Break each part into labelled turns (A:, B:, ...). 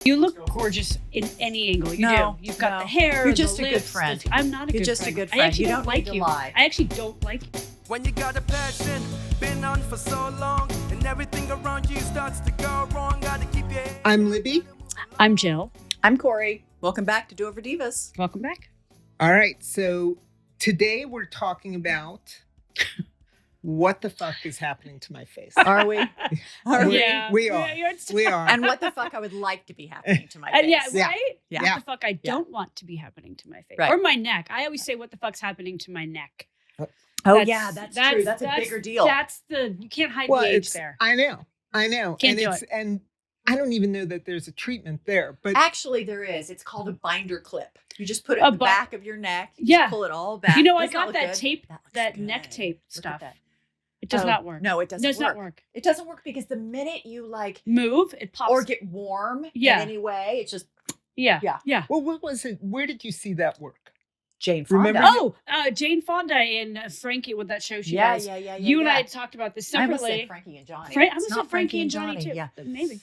A: You look gorgeous in any angle. You do. You've got the hair.
B: You're just
A: the
B: a
A: lips,
B: good friend.
A: I'm not a
B: You're
A: good
B: just
A: friend.
B: a good friend.
A: I actually
B: You
A: don't
B: don't
A: like
B: need to
A: you.
B: lie.
A: I actually don't like you.
C: When you got a passion, been on for so long, and everything around you starts to go wrong, gotta keep your head.
D: I'm Libby.
A: I'm Jill.
B: I'm Corey. Welcome back to Do-Over Divas.
A: Welcome back.
D: All right, so today we're talking about what the fuck is happening to my face.
B: Are we? Are we?
A: Yeah.
D: We are. We are.
B: And what the fuck I would like to be happening to my face.
A: Yeah,
D: Yeah.
A: right?
B: Yeah.
A: What the fuck I don't want to be happening to my face.
B: Right.
A: Or my neck. I always say, what the fuck's happening to my neck?
B: Oh, yeah, that's true. That's a bigger deal.
A: That's you can't hide the age there.
D: I know.
A: Can't
D: and
A: do it.
D: And I don't even know that there's a treatment there, but
B: Actually, there is. It's called a binder clip. You just put it in the back of your neck. You
A: Yeah.
B: just pull it all back.
A: You know, I
B: Doesn't
A: got
B: look
A: that
B: good?
A: tape,
B: looks
A: that
B: good.
A: neck tape
B: Look at
A: stuff.
B: that.
A: It does
B: Oh,
A: not work.
B: No, it doesn't
A: Does
B: work.
A: not work.
B: It doesn't work because the minute you
A: Move, it pops.
B: or get warm
A: Yeah.
B: in any way, it's just
A: yeah.
D: well, what was it? Where did you see that work?
B: Jane Fonda.
D: Remember-
A: Jane Fonda in Frankie with that show she
B: Yeah,
A: does.
B: yeah.
A: You and I had talked about this
B: I almost
A: separately.
B: said Frankie and Johnny.
A: I
B: It's
A: almost
B: not
A: said Frankie and Johnny too.
B: Yeah.
A: Amazing.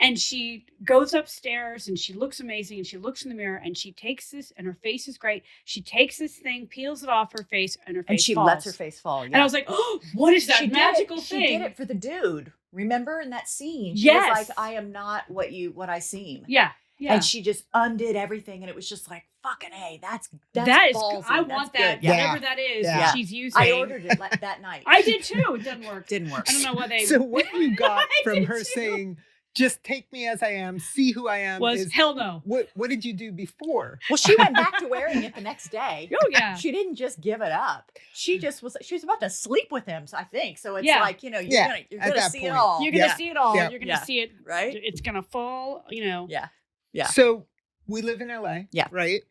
A: And she goes upstairs and she looks amazing and she looks in the mirror and she takes this and her face is great. She takes this thing, peels it off her face, and her face
B: And she
A: falls.
B: lets her face fall. Yeah.
A: And I was like, oh, what is that
B: She did
A: magical
B: it.
A: thing?
B: She did it for the dude. Remember in that scene? She
A: Yes.
B: was like, I am not what I seem.
A: Yeah. Yeah.
B: And she just undid everything. And it was just like, fucking A, that's
A: that is,
B: ballsy.
A: I
B: That's
A: want that.
B: good.
A: Whatever that is
D: Yeah.
A: that she's using.
B: I ordered it that night.
A: I did too. It doesn't work.
B: Didn't work.
A: I don't know why they.
D: So what you got
A: I
D: from
A: did
D: her
A: too.
D: saying, just take me as I am, see who I am,
A: was
D: is
A: hell no.
D: what did you do before?
B: Well, she went back to wearing it the next day.
A: Oh yeah.
B: She didn't just give it up. She was about to sleep with him, I think. So it's
A: Yeah.
B: like, you're
D: Yeah, at
B: gonna
D: that
B: see it
D: point.
B: all.
A: You're gonna
D: Yeah.
A: see it all.
D: Yeah.
A: You're gonna
B: Yeah.
A: see it.
B: Right?
A: It's gonna fall.
B: Yeah.
D: So we live in LA,
B: Yeah.
D: right?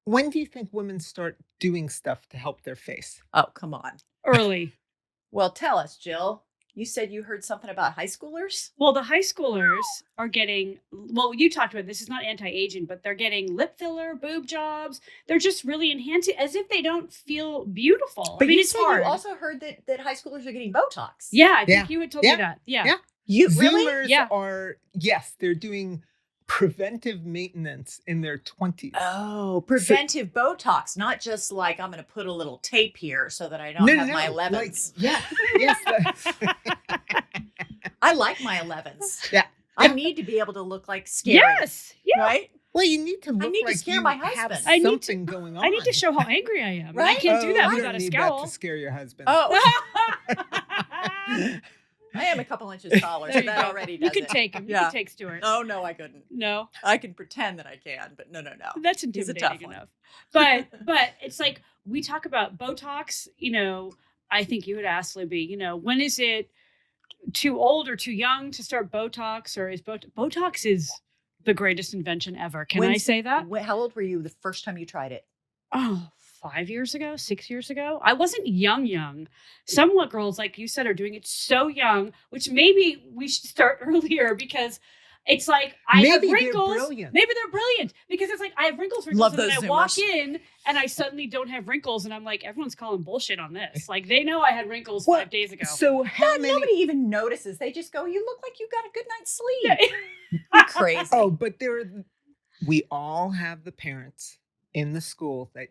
D: When do you think women start doing stuff to help their face?
B: Oh, come on.
A: Early.
B: Well, tell us, Jill. You said you heard something about high schoolers?
A: Well, the high schoolers are getting, well, you talked about this is not anti-aging, but they're getting lip filler, boob jobs. They're just really enhancing as if they don't feel beautiful.
B: But
A: I mean,
B: you
A: it's
B: said
A: hard.
B: you also heard that high schoolers are getting Botox.
A: Yeah, I think
D: Yeah.
A: you had told me
D: Yeah.
A: that. Yeah.
D: Yeah.
B: You really?
D: Zoomers
A: Yeah.
D: are, yes, they're doing preventive maintenance in their 20s.
B: Oh, preventive Botox, not just like I'm going to put a little tape here so that I don't have my 11s.
D: Like, yes.
B: I like my 11s.
D: Yeah.
B: I need to be able to look like scary.
A: Yes. Yeah.
B: Right?
D: Well, you need to look
B: need to
D: like
B: scare
D: you
B: my
D: have
B: husband.
A: I need to-
D: something going on.
A: I need to show how angry I am.
B: Right?
A: I can't do that
D: you
A: without
D: don't
A: a
D: need
A: scowl.
D: that to scare your husband.
B: Oh, I am a couple inches taller, so
A: There you
B: that
A: go.
B: already
A: You
B: does
A: can
B: it.
A: take him. You
B: Yeah.
A: can take Stuart.
B: Oh, no, I couldn't.
A: No,
B: I can pretend that I can, but no.
A: that's
B: He's a
A: intimidating
B: tough one.
A: enough. But it's like we talk about Botox. You know, I think you had asked Libby. You know, when is it too old or too young to start Botox, or is Botox is the greatest invention ever? Can I say that?
B: How old were you the first time you tried it?
A: Oh, 5 years ago, 6 years ago. I wasn't young. Some girls, like you said, are doing it so young, which maybe we should start earlier because it's like I have
D: Maybe they're
A: wrinkles.
D: brilliant.
A: Maybe they're brilliant because it's like I have wrinkles,
B: Love
A: and then
B: those
A: I walk
B: Zoomers.
A: in and I suddenly don't have wrinkles, and I'm like, everyone's calling bullshit on this. Like they know I had wrinkles
D: Well,
A: 5 days ago.
D: So how many?
B: Nobody even notices. They just go, you look like you got a good night's sleep.
A: Yeah.
B: You're crazy.
D: Oh, but we all have the parents in the school that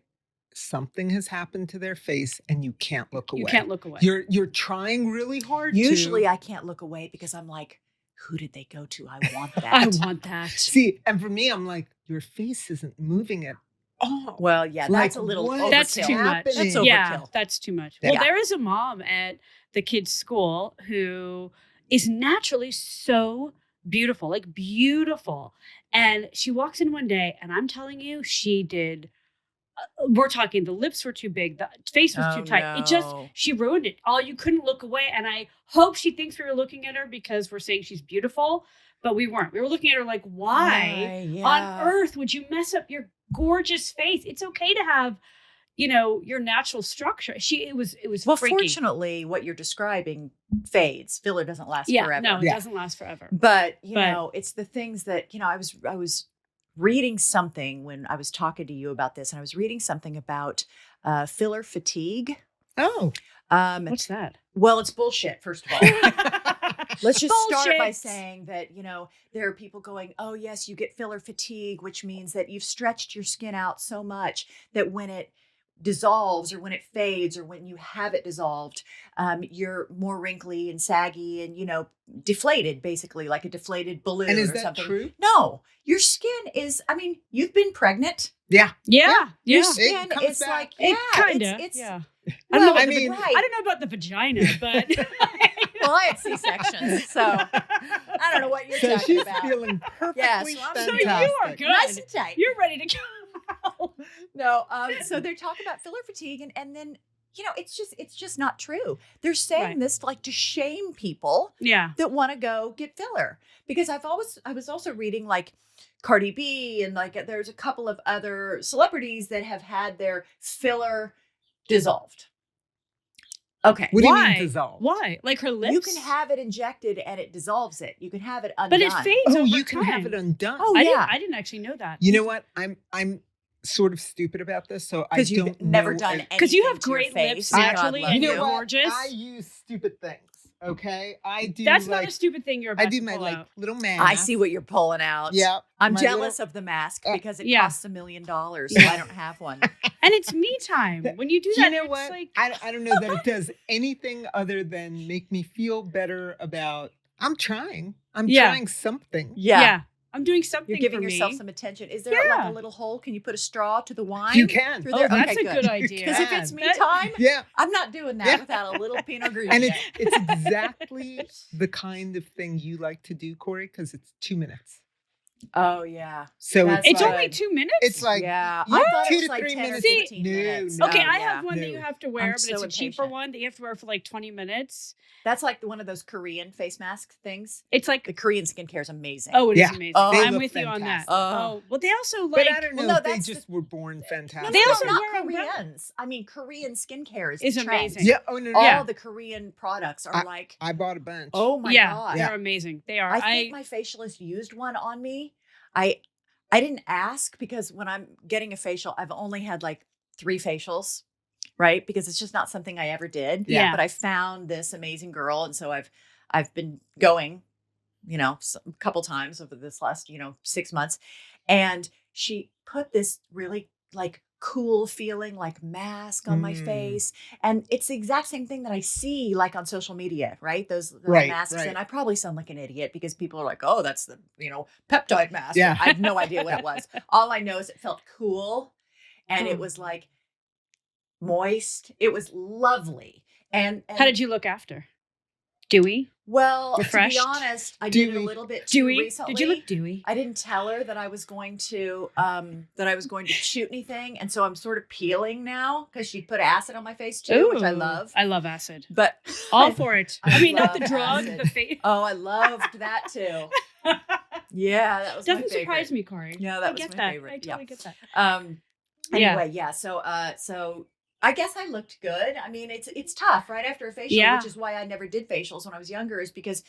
D: something has happened to their face and you can't look away.
A: You can't look away.
D: You're trying really hard.
B: Usually
D: to.
B: I can't look away because I'm like, who did they go to? I want that.
A: I want that.
D: See, and for me, I'm like, your face isn't moving at all.
B: Well, yeah,
D: Like,
B: that's a little
D: what
B: overkill.
A: That's too much.
D: happening?
B: That's overkill.
A: Yeah, that's too much. Well,
D: Yeah.
A: there is a mom at the kids' school who is naturally so beautiful, like beautiful. And she walks in one day, and I'm telling you, she did. We're talking, the lips were too big, the face was too tight. It just,
B: no.
A: she ruined it. You couldn't look away. And I hope she thinks we were looking at her because we're saying she's beautiful, but we weren't. We were looking at her like, why
B: Yeah.
A: on earth would you mess up your gorgeous face? It's okay to have, you know, your natural structure. It was
B: Well,
A: freaky.
B: fortunately, what you're describing fades. Filler doesn't last
A: Yeah,
B: forever.
A: no, it
D: Yeah.
A: doesn't last forever.
B: But you
A: But-
B: know, it's the things that I was reading something when I was talking to you about this, and I was reading something about filler fatigue.
D: Oh,
A: What's that?
B: Well, it's bullshit. First of all, Let's just start by
A: Bullshit.
B: saying that, there are people going, oh, yes, you get filler fatigue, which means that you've stretched your skin out so much that when it dissolves or when it fades or when you have it dissolved, you're more wrinkly and saggy and, deflated, basically like a deflated balloon
D: And is
B: or
D: that
B: something.
D: true?
B: No, your skin is, you've been pregnant.
D: Yeah.
A: Yeah.
B: Your
A: Yeah.
B: skin
D: comes
B: is
D: back.
B: like,
A: It kinda.
B: it's
A: Yeah.
B: Well,
A: I
D: I mean-
B: right.
A: don't know about the vagina, but
B: Well, I had C-sections, so I don't know what you're
D: So
B: talking
D: she's
B: about.
D: feeling perfectly
B: Yeah, so I'm-
A: so
D: fantastic.
A: you are good.
B: Nice and tight.
A: You're ready to go.
B: No, so they're talking about filler fatigue, and then it's just not true. They're saying
A: Right.
B: this like to shame people
A: Yeah.
B: that want to go get filler, because I was also reading like Cardi B and like there's a couple of other celebrities that have had their filler dissolved. Okay.
D: What do you
A: Why?
D: mean dissolve?
A: Why? Like her lips?
B: You can have it injected and it dissolves it. You can have it undone.
A: but it fades
D: Oh,
A: over
D: you can have
A: time.
D: it undone.
B: Oh,
A: I
B: yeah.
A: didn't actually know that.
D: You know what? I'm sort of stupid about this, so I
B: Because you've
D: don't
B: never
D: know
B: done
D: if-
B: anything
A: Because you have
B: to your
A: great
B: face.
A: lips
B: God
A: naturally
B: love
A: and
D: You
A: you're
D: know what?
A: gorgeous.
D: I use stupid things. Okay, I do.
A: That's
D: like,
A: not a stupid thing you're about
D: I do
A: to
D: my
A: pull
D: like
A: out.
D: little mask.
B: I see what you're pulling out.
D: Yeah,
B: I'm
D: my
B: jealous
D: little-
B: of the mask
D: Uh,
B: because it
A: yeah.
B: costs $1 million, so I don't have one.
A: And it's me time. When you do that,
D: You know
A: it's
D: what?
A: like
D: I don't know that it does anything other than make me feel better about. I'm trying. I'm
A: Yeah.
D: trying something.
A: yeah. I'm doing something
B: You're giving
A: for
B: yourself
A: me.
B: some attention. Is there like
A: Yeah.
B: a little hole? Can you put a straw to the wine?
D: You can.
B: Through
A: Oh,
B: there?
A: that's
B: Okay,
A: a good idea.
B: Because if it's me
A: That-
B: time,
D: Yeah,
B: I'm not doing that
D: Yeah.
B: without a little Pinot Grigio.
D: and it's exactly the kind of thing you like to do, Corey, because it's 2 minutes.
B: Oh yeah.
D: So
B: That's
A: It's
B: good.
A: only 2 minutes?
D: it's like
B: Yeah.
D: yeah,
B: I thought
D: 2
B: it was
D: to
B: like
D: 3
B: 10 or
D: minutes.
B: 15
D: No,
B: minutes.
D: no.
A: Okay,
B: Oh,
A: I
B: yeah.
A: have one that you
D: No.
A: have to wear,
B: I'm
A: but
B: so
A: it's a cheaper
B: impatient.
A: one that you have to wear for like 20 minutes.
B: That's like one of those Korean face mask things.
A: It's like,
B: The Korean skincare is amazing.
A: oh, it is
D: Yeah.
A: amazing.
B: Oh, they
A: I'm
D: look
A: with you on that.
D: fantastic.
A: Oh, well, they also like,
D: But I don't know
B: Well, no,
D: if they
B: that's
D: just were born fantastic.
A: They also
B: not
A: wear umbrella-
B: Koreans. I mean, Korean skincare is
A: Is
B: the trend.
A: amazing.
D: Yeah. Oh no. no.
B: All
A: Yeah.
B: the Korean products are like,
D: I bought a bunch.
B: oh my
A: yeah,
B: god.
A: they're amazing. They are.
B: I think my facialist used one on me. I didn't ask because when I'm getting a facial, I've only had like 3 facials, right? Because it's just not something I ever did.
A: Yeah.
B: But I found this amazing girl, and so I've been going, a couple times over this last 6 months, and she put this really like cool feeling like mask on my
D: Mm.
B: face, and it's the exact same thing that I see like on social media, right? Those
D: Right,
B: masks,
D: right.
B: and I probably sound like an idiot because people are like, "Oh, that's the peptide mask."
D: Yeah.
B: I have no idea what it was. All I know is it felt cool, and it
A: Hmm.
B: was like moist. It was lovely, and
A: How did you look after? Dewy?
B: Well,
A: Refreshed?
B: to be honest, I did a
D: Dewy.
B: little bit too
A: Dewy?
B: recently.
A: Did you look dewy?
B: I didn't tell her that I was going to shoot anything, and so I'm sort of peeling now because she put acid on my face too, which I
A: Ooh,
B: love.
A: I love acid.
B: But
A: All for it. I mean, not the
B: love
A: drug,
B: acid.
A: the face.
B: oh, I loved that too. Yeah, that was my
A: Doesn't
B: favorite.
A: surprise me, Corey.
B: No, that
A: I
B: was
A: get
B: my
A: that.
B: favorite.
A: I totally get that.
B: Anyway,
A: Yeah.
B: yeah. So I guess I looked good. I mean, it's tough right after a facial,
A: Yeah.
B: which is why I never did facials when I was younger, is because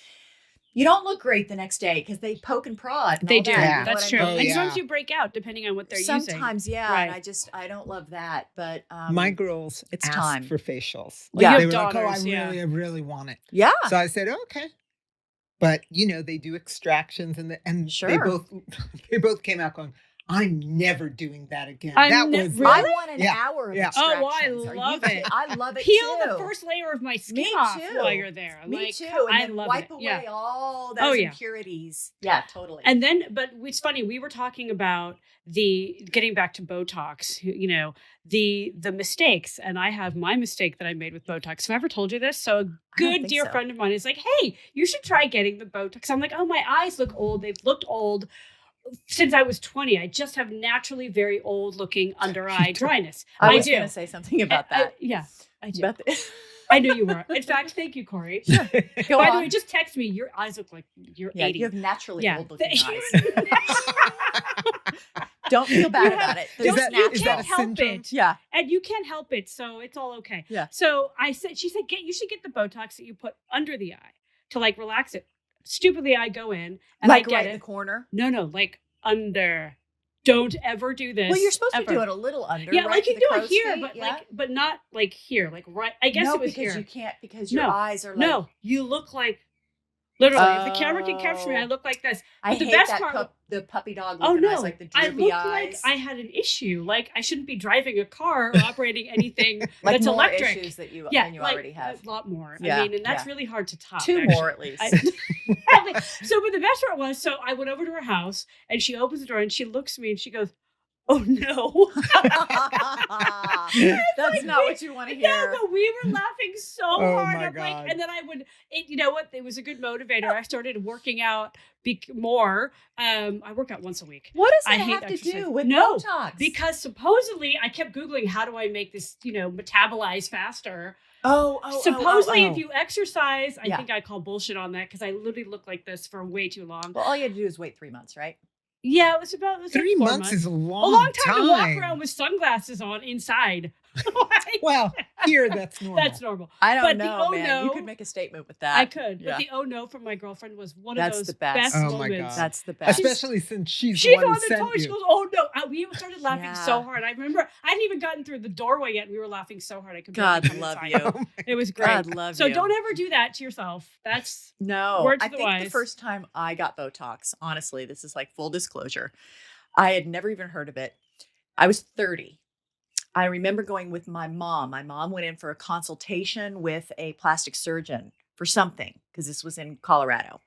B: you don't look great the next day because they poke and prod. And
A: They
B: all
A: do.
B: that, you
D: Yeah.
B: know
A: That's
B: what
A: true.
B: I mean?
D: Oh,
A: And
D: yeah.
A: sometimes you break out depending on what they're using.
B: Sometimes, yeah.
A: Right.
B: And I don't love that, but
D: My girls
B: it's
D: asked
B: time.
D: for facials.
A: Well, you
D: They
A: have
D: were like, "Oh, I
A: daughters, yeah.
D: really want it."
B: yeah.
D: So I said, "Okay." But they do extractions, and
B: Sure.
D: they both came out going, "I'm never doing that again."
A: I'm
D: That
A: ne-
D: was
A: Really?
B: I want an
D: Yeah.
B: hour of
D: Yeah.
B: extractions.
A: Oh, I
B: Are you
A: love
B: kidding?
A: it.
B: I love it
A: Peel
B: too.
A: the first layer of my skin
B: Me
A: off
B: too.
A: while you're there.
B: Me
A: Like,
B: too. And
A: I
B: then
A: love
B: wipe
A: it.
B: away
A: Yeah.
B: all those
A: Oh, yeah.
B: impurities. Yeah, totally.
A: And then, but it's funny, we were talking about getting back to Botox, the mistakes. And I have my mistake that I made with Botox. Have I ever told you this? So a
B: don't
A: good
B: think
A: dear
B: so.
A: friend of mine is like, hey, you should try getting the Botox. I'm like, oh, my eyes look old. They've looked old since I was 20. I just have naturally very old looking under eye dryness.
B: I was
A: do.
B: going to say something about that.
A: Yeah, I do.
B: About the-
A: I knew you were. In fact, thank you, Corey.
B: Go
A: By the
B: on.
A: way, just text me. Your eyes look like you're
B: Yeah,
A: 80.
B: you have naturally
A: Yeah.
B: old looking eyes. Don't feel bad about it.
D: Is
B: There's
D: that-
A: you
D: is
B: natural.
A: can't
D: a
A: help
D: syndrome?
A: it.
B: Yeah.
A: And you can't help it, so it's all okay.
B: Yeah.
A: So she said, you should get the Botox that you put under the eye to like relax it. Stupidly, I go in and
B: Like
A: I get
B: right in
A: it.
B: the corner.
A: No, like under. Don't ever do this.
B: Well, you're supposed to
A: ever.
B: do it a little under.
A: Yeah,
B: right
A: like
B: to
A: you
B: the
A: do it
B: crow's
A: here,
B: feet,
A: but
B: yeah?
A: but not like here, like right. I guess
B: no,
A: it was
B: because
A: here.
B: you can't because your
A: No,
B: eyes are like
A: No, you look like Literally, if the camera can capture me, I
B: Oh.
A: look like this.
B: I
A: But the
B: hate
A: best
B: that
A: part-
B: the puppy dog
A: Oh
B: looking eyes,
A: no!
B: like the
A: I
B: droopy
A: look
B: eyes.
A: like I had an issue. Like I shouldn't be driving a car or operating anything
B: like
A: that's
B: more
A: electric.
B: issues that you
A: Yeah,
B: than you
A: like
B: already have.
A: a lot more.
B: Yeah,
A: I mean, and that's
B: yeah.
A: really hard to top.
B: 2
A: actually.
B: more at least.
A: So, but the best part was, so I went over to her house and she opens the door and she looks at me and she goes, "Oh no."
B: That's not what you want to hear.
A: No, but we were laughing so
D: Oh
A: hard.
D: my
A: I'm like,
D: God.
A: and then you know what? It was a good motivator. I started working out more. I work out once a week.
B: What does
A: I
B: that
A: hate
B: have to
A: exercise.
B: do with
A: No,
B: Botox?
A: Because supposedly I kept Googling, how do I make this, metabolize faster? Supposedly, if you exercise, I
B: Yeah.
A: think I call bullshit on that because I literally look like this for way too long.
B: Well, all you had to do is wait 3 months, right?
A: Yeah, it was like
D: 3
A: 4
D: months is a
A: a
D: long,
A: long time to walk around with sunglasses on inside.
D: Well, here that's normal.
A: That's normal.
B: I don't
A: But the
B: know,
A: oh
B: man. You
A: no-
B: could make a statement with that.
A: I could,
B: Yeah.
A: but the oh no from my girlfriend was one
B: That's
A: of
B: the
A: those
B: best.
A: best
D: Oh my
A: moments.
D: God.
B: That's the best.
D: Especially since she's
A: She's
D: the one
A: on
D: who
A: the
D: sent
A: toy. She
D: you.
A: goes, "Oh no!" We started laughing
B: Yeah.
A: so hard. I remember I hadn't even gotten through the doorway yet, and we were laughing so hard I could.
B: God
A: barely come
B: love
A: inside.
B: you.
D: Oh my-
A: It was great.
B: God love
A: So
B: you.
A: don't ever do that to yourself. That's
B: No,
A: Word to
B: I
A: the
B: think the
A: wise.
B: first time I got Botox, honestly, this is like full disclosure, I had never even heard of it. I was 30. I remember going with my mom. My mom went in for a consultation with a plastic surgeon for something because this was in Colorado,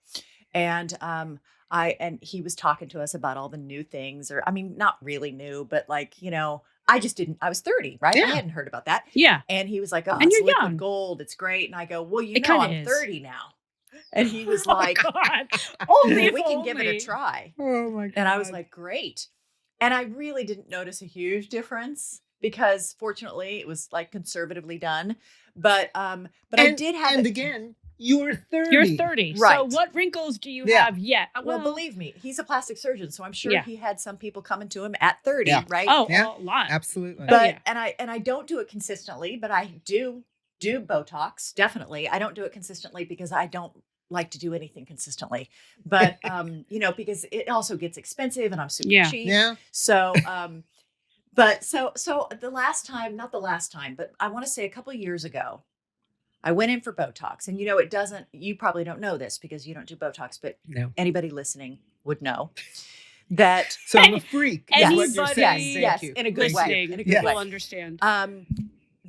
B: and he was talking to us about all the new things, or I mean, not really new, but like I just didn't. I was 30, right?
D: Yeah.
B: I hadn't heard about that,
A: yeah.
B: and he was like, "Oh,
A: And
B: it's
A: you're
B: liquid
A: young.
B: gold. It's great." And I go, "Well,
A: It
B: I'm
A: kinda is.
B: 30 now," and he was
A: Oh
B: like.
A: God! Only if
B: We can give it
A: only.
B: a try.
D: Oh my God.
B: And I was like, great. And I really didn't notice a huge difference because fortunately it was like conservatively done. But I did have
D: And
B: it.
D: again, you're 30.
A: You're 30. So
B: Right.
A: what wrinkles do you
D: Yeah.
A: have yet?
B: Well, believe me, he's a plastic surgeon, so I'm sure
A: Yeah.
B: he had some people coming to him at 30,
D: Yeah.
B: right?
A: Oh,
D: Yeah.
A: a lot.
D: Absolutely.
B: But
A: yeah.
B: and I don't do it consistently, but I do Botox, definitely. I don't do it consistently because I don't like to do anything consistently. But because it also gets expensive and I'm super
A: Yeah.
B: cheap.
D: yeah.
B: So but so the last time, not the last time, but I want to say a couple of years ago, I went in for Botox. And you probably don't know this because you don't do Botox, but
D: No.
B: anybody listening would know that
D: So I'm a freak. is what you're
A: Anybody-
D: saying. Thank
B: yes,
D: you.
B: in a good way.
A: Listening
B: In a good
D: Yeah.
A: will
B: way.
A: understand.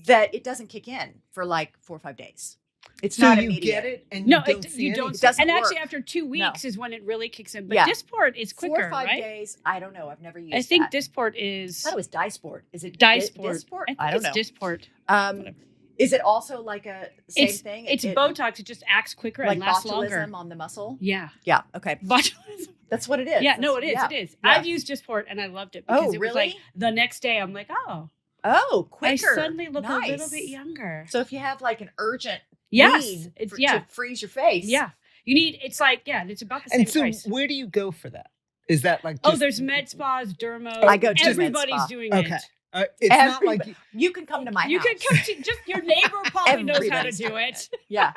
B: That it doesn't kick in for like 4 or 5 days. It's
D: So
B: not
D: you
B: immediate.
D: get it and
A: No,
D: you don't see
A: you don't.
D: anything.
B: Doesn't
A: And actually,
B: work.
A: after 2 weeks is when it really kicks in. But
B: Yeah.
A: Dysport is
B: 4
A: quicker,
B: or 5
A: right?
B: days. I don't know. I've never used
A: I think
B: that.
A: Dysport is
B: I thought it was Dysport. Is it
A: Dysport.
B: Dysport?
A: I think
B: I don't know.
A: it's Dysport.
B: Whatever. Is it also like a same thing?
A: It's
B: It-
A: Botox. It just acts quicker
B: like
A: and lasts
B: botulism
A: longer.
B: on the muscle?
A: Yeah.
B: Yeah. Okay.
A: Botulism.
B: That's what it is.
A: Yeah, no, it is.
B: Yeah.
A: It is.
B: Yeah.
A: I've used Dysport and I loved it because
B: Oh,
A: it was like
B: really?
A: the next day I'm like, oh,
B: Oh, quicker.
A: I suddenly look a little
B: Nice.
A: bit younger.
B: So if you have like an urgent
A: Yes,
B: need
A: it's
B: to freeze your face.
A: yeah. You need. It's like it's about the same
D: And so
A: price.
D: where do you go for that? Is that like
A: Oh,
D: just,
A: there's med spas, Derma.
B: I go to med
A: Everybody's
B: spa.
A: doing
D: Okay.
A: it.
D: It's not like
B: You can come to my
A: You
B: house.
A: can come to just your neighbor probably knows how to
B: Everybody's
A: do
B: doing
A: it.
B: Yeah.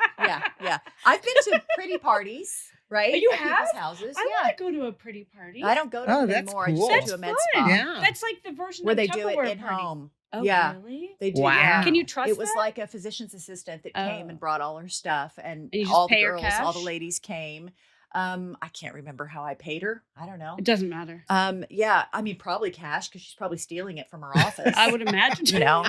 B: I've been to pretty parties, right?
A: You
B: At people's
A: have?
B: houses.
A: I
B: yeah.
A: want to go to a pretty party.
B: I don't go to
D: Oh,
B: them
D: that's
B: anymore. I just
D: cool.
B: go
A: That's
B: to a med
A: fun.
B: spa
D: Yeah.
A: That's like the version
B: where
A: of
B: they
A: the
B: do it
A: Tupperware
B: in
A: party.
B: home.
A: Oh,
B: Yeah.
A: really?
B: They do.
D: Wow.
B: Yeah.
A: Can you trust
B: It was
A: that?
B: like a physician's assistant that came
A: Oh.
B: and brought all her stuff, and
A: you just
B: all the
A: pay her
B: girls, all the
A: cash?
B: ladies came. I can't remember how I paid her. I don't know.
A: It doesn't matter.
B: Yeah, I mean probably cash because she's probably stealing it from her office.
A: I would imagine.
B: You know,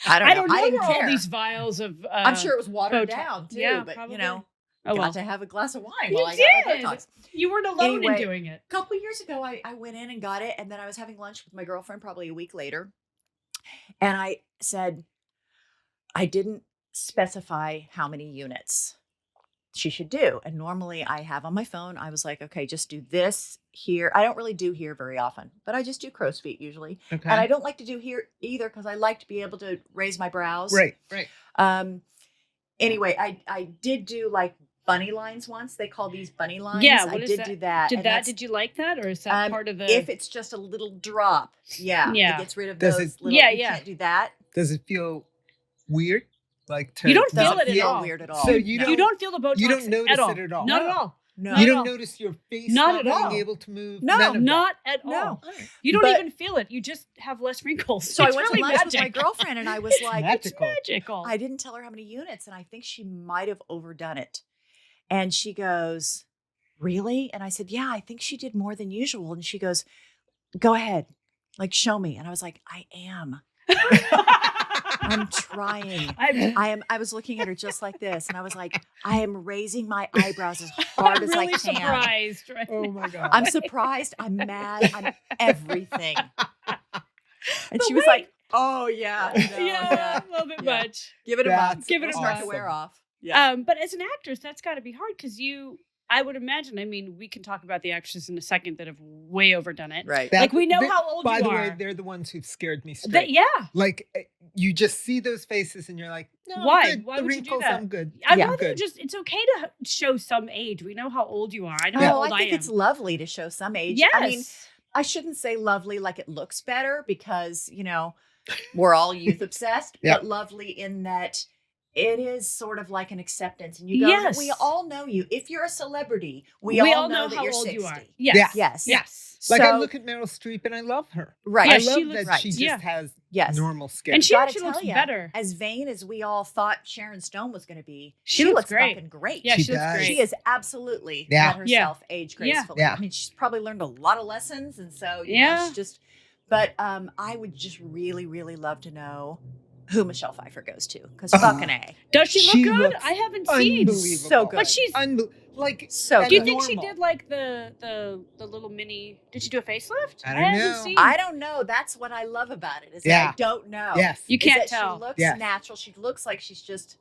B: I don't know.
A: I don't know
B: didn't
A: where all
B: care.
A: these vials of.
B: I'm sure it was watered
A: Botox.
B: down too,
A: Yeah,
B: but
A: probably.
B: Oh,
A: well,
B: got to have a glass of wine
A: You
B: while I got my
A: did.
B: Botox.
A: you weren't alone
B: Anyway,
A: in doing it.
B: A couple years ago, I went in and got it, and then I was having lunch with my girlfriend probably a week later, and I said, I didn't specify how many units she should do. And normally I have on my phone, I was like, okay, just do this here. I don't really do here very often, but I just do crow's feet usually.
D: okay.
B: And I don't like to do here either because I like to be able to raise my brows.
D: right.
B: Anyway, I did do like bunny lines once. They call these bunny lines.
A: Yeah,
B: I
A: what is
B: did
A: that?
B: do that. and that's-
A: Did you like that, or is that part of the?
B: if it's just a little drop, yeah,
A: Yeah.
B: it gets rid of
D: Does
B: those
D: it-
B: little.
A: Yeah,
B: you
A: yeah.
B: can't do that.
D: Does it feel weird? Like to
A: You don't feel
B: Doesn't
A: it at
B: feel
A: all.
B: weird at all.
D: So
A: you don't feel the Botox
D: you don't notice
A: at all.
D: it at all?
A: Not
B: No.
A: at all.
B: No,
A: Not
D: you
A: at
D: don't
A: all.
D: notice your face
A: Not
D: not,
A: at
D: being
A: all.
D: able to move.
B: No,
D: None of
A: Not at
B: No.
A: all.
D: That. All right.
A: You don't
B: But-
A: even feel it. You just have less wrinkles.
B: So
A: It's
B: I went
A: really
B: to lunch with my
A: magic.
B: girlfriend, and I was like,
D: magical.
A: Magical.
B: I didn't tell her how many units, and I think she might have overdone it. And she goes, really? And I said, yeah, I think she did more than usual. And she goes, go ahead, like show me. And I was like, I am. I'm trying. I was looking at her just like this, and I was like, I am raising my eyebrows as hard as I can.
A: Surprised. Right
D: Oh my God.
B: I'm surprised. I'm mad. I'm everything. And
A: But
B: she was
A: wait.
B: like, oh yeah. No,
A: yeah, a little bit
B: Yeah.
A: much.
B: Give it a
D: That's
B: month.
A: Give it a
B: It'll start to
A: month.
B: wear off. Yeah.
A: But as an actress, that's got to be hard because I would imagine, I mean, we can talk about the actresses in a second that have way overdone it.
B: Right.
A: Like, we know how old
D: by
A: you
D: the
A: are.
D: way, they're the ones who've scared me straight.
A: Yeah.
D: Like, you just see those faces and you're like, no, I'm
A: Why?
D: good.
A: Why
D: The
A: would you do
D: wrinkles,
A: that?
D: I'm good.
A: I'd
B: Yeah.
A: rather it's okay to show some age. We know how old you are. I know
B: Oh,
A: how old
B: I think
A: am.
B: it's lovely to show some age.
A: Yes.
B: I mean, I shouldn't say lovely like it looks better because, we're all youth obsessed,
D: Yeah.
B: but lovely in that it is sort of like an acceptance. And you go,
A: Yes.
B: we all know you. If you're a celebrity, we
A: we
B: all know that
A: how
B: you're
A: old
B: 60.
A: you are. Yes.
D: Yeah.
B: Yes.
A: Yes.
D: Like, I
B: So-
D: look at Meryl Streep and I love her.
B: Right.
A: Yeah,
D: I
A: she
D: love
A: looks-
D: that she just
A: yeah.
D: has
B: Yes.
D: normal skin.
A: And she
B: Gotta
A: actually
B: tell
A: looks
B: ya,
A: better.
B: As vain as we all thought Sharon Stone was going to be,
A: She looks
B: looks
A: great.
B: fucking great.
A: Yeah,
D: She
A: she looks
D: does.
A: great.
B: She has absolutely
D: Yeah.
B: let herself age gracefully.
D: Yeah.
B: I mean, she's probably learned a lot of lessons. And so,
A: Yeah.
B: she's just, but I would just really, really love to know who Michelle Pfeiffer goes to. Because fucking A.
A: Does she look
D: She
A: good?
D: looks
A: I haven't seen.
D: Unbelievable.
B: So good.
A: But she's.
D: like,
B: So
D: and
A: Do you
B: good.
A: think she
D: normal.
A: did like the little mini? Did she do a facelift?
D: I don't
A: haven't
D: know.
A: seen.
B: I don't know. That's what I love about it. Is that
D: Yeah.
B: I don't know.
D: Yes.
A: You
B: Is
A: can't
B: that
A: tell.
B: She looks
D: Yes.
B: natural. She looks like she's just.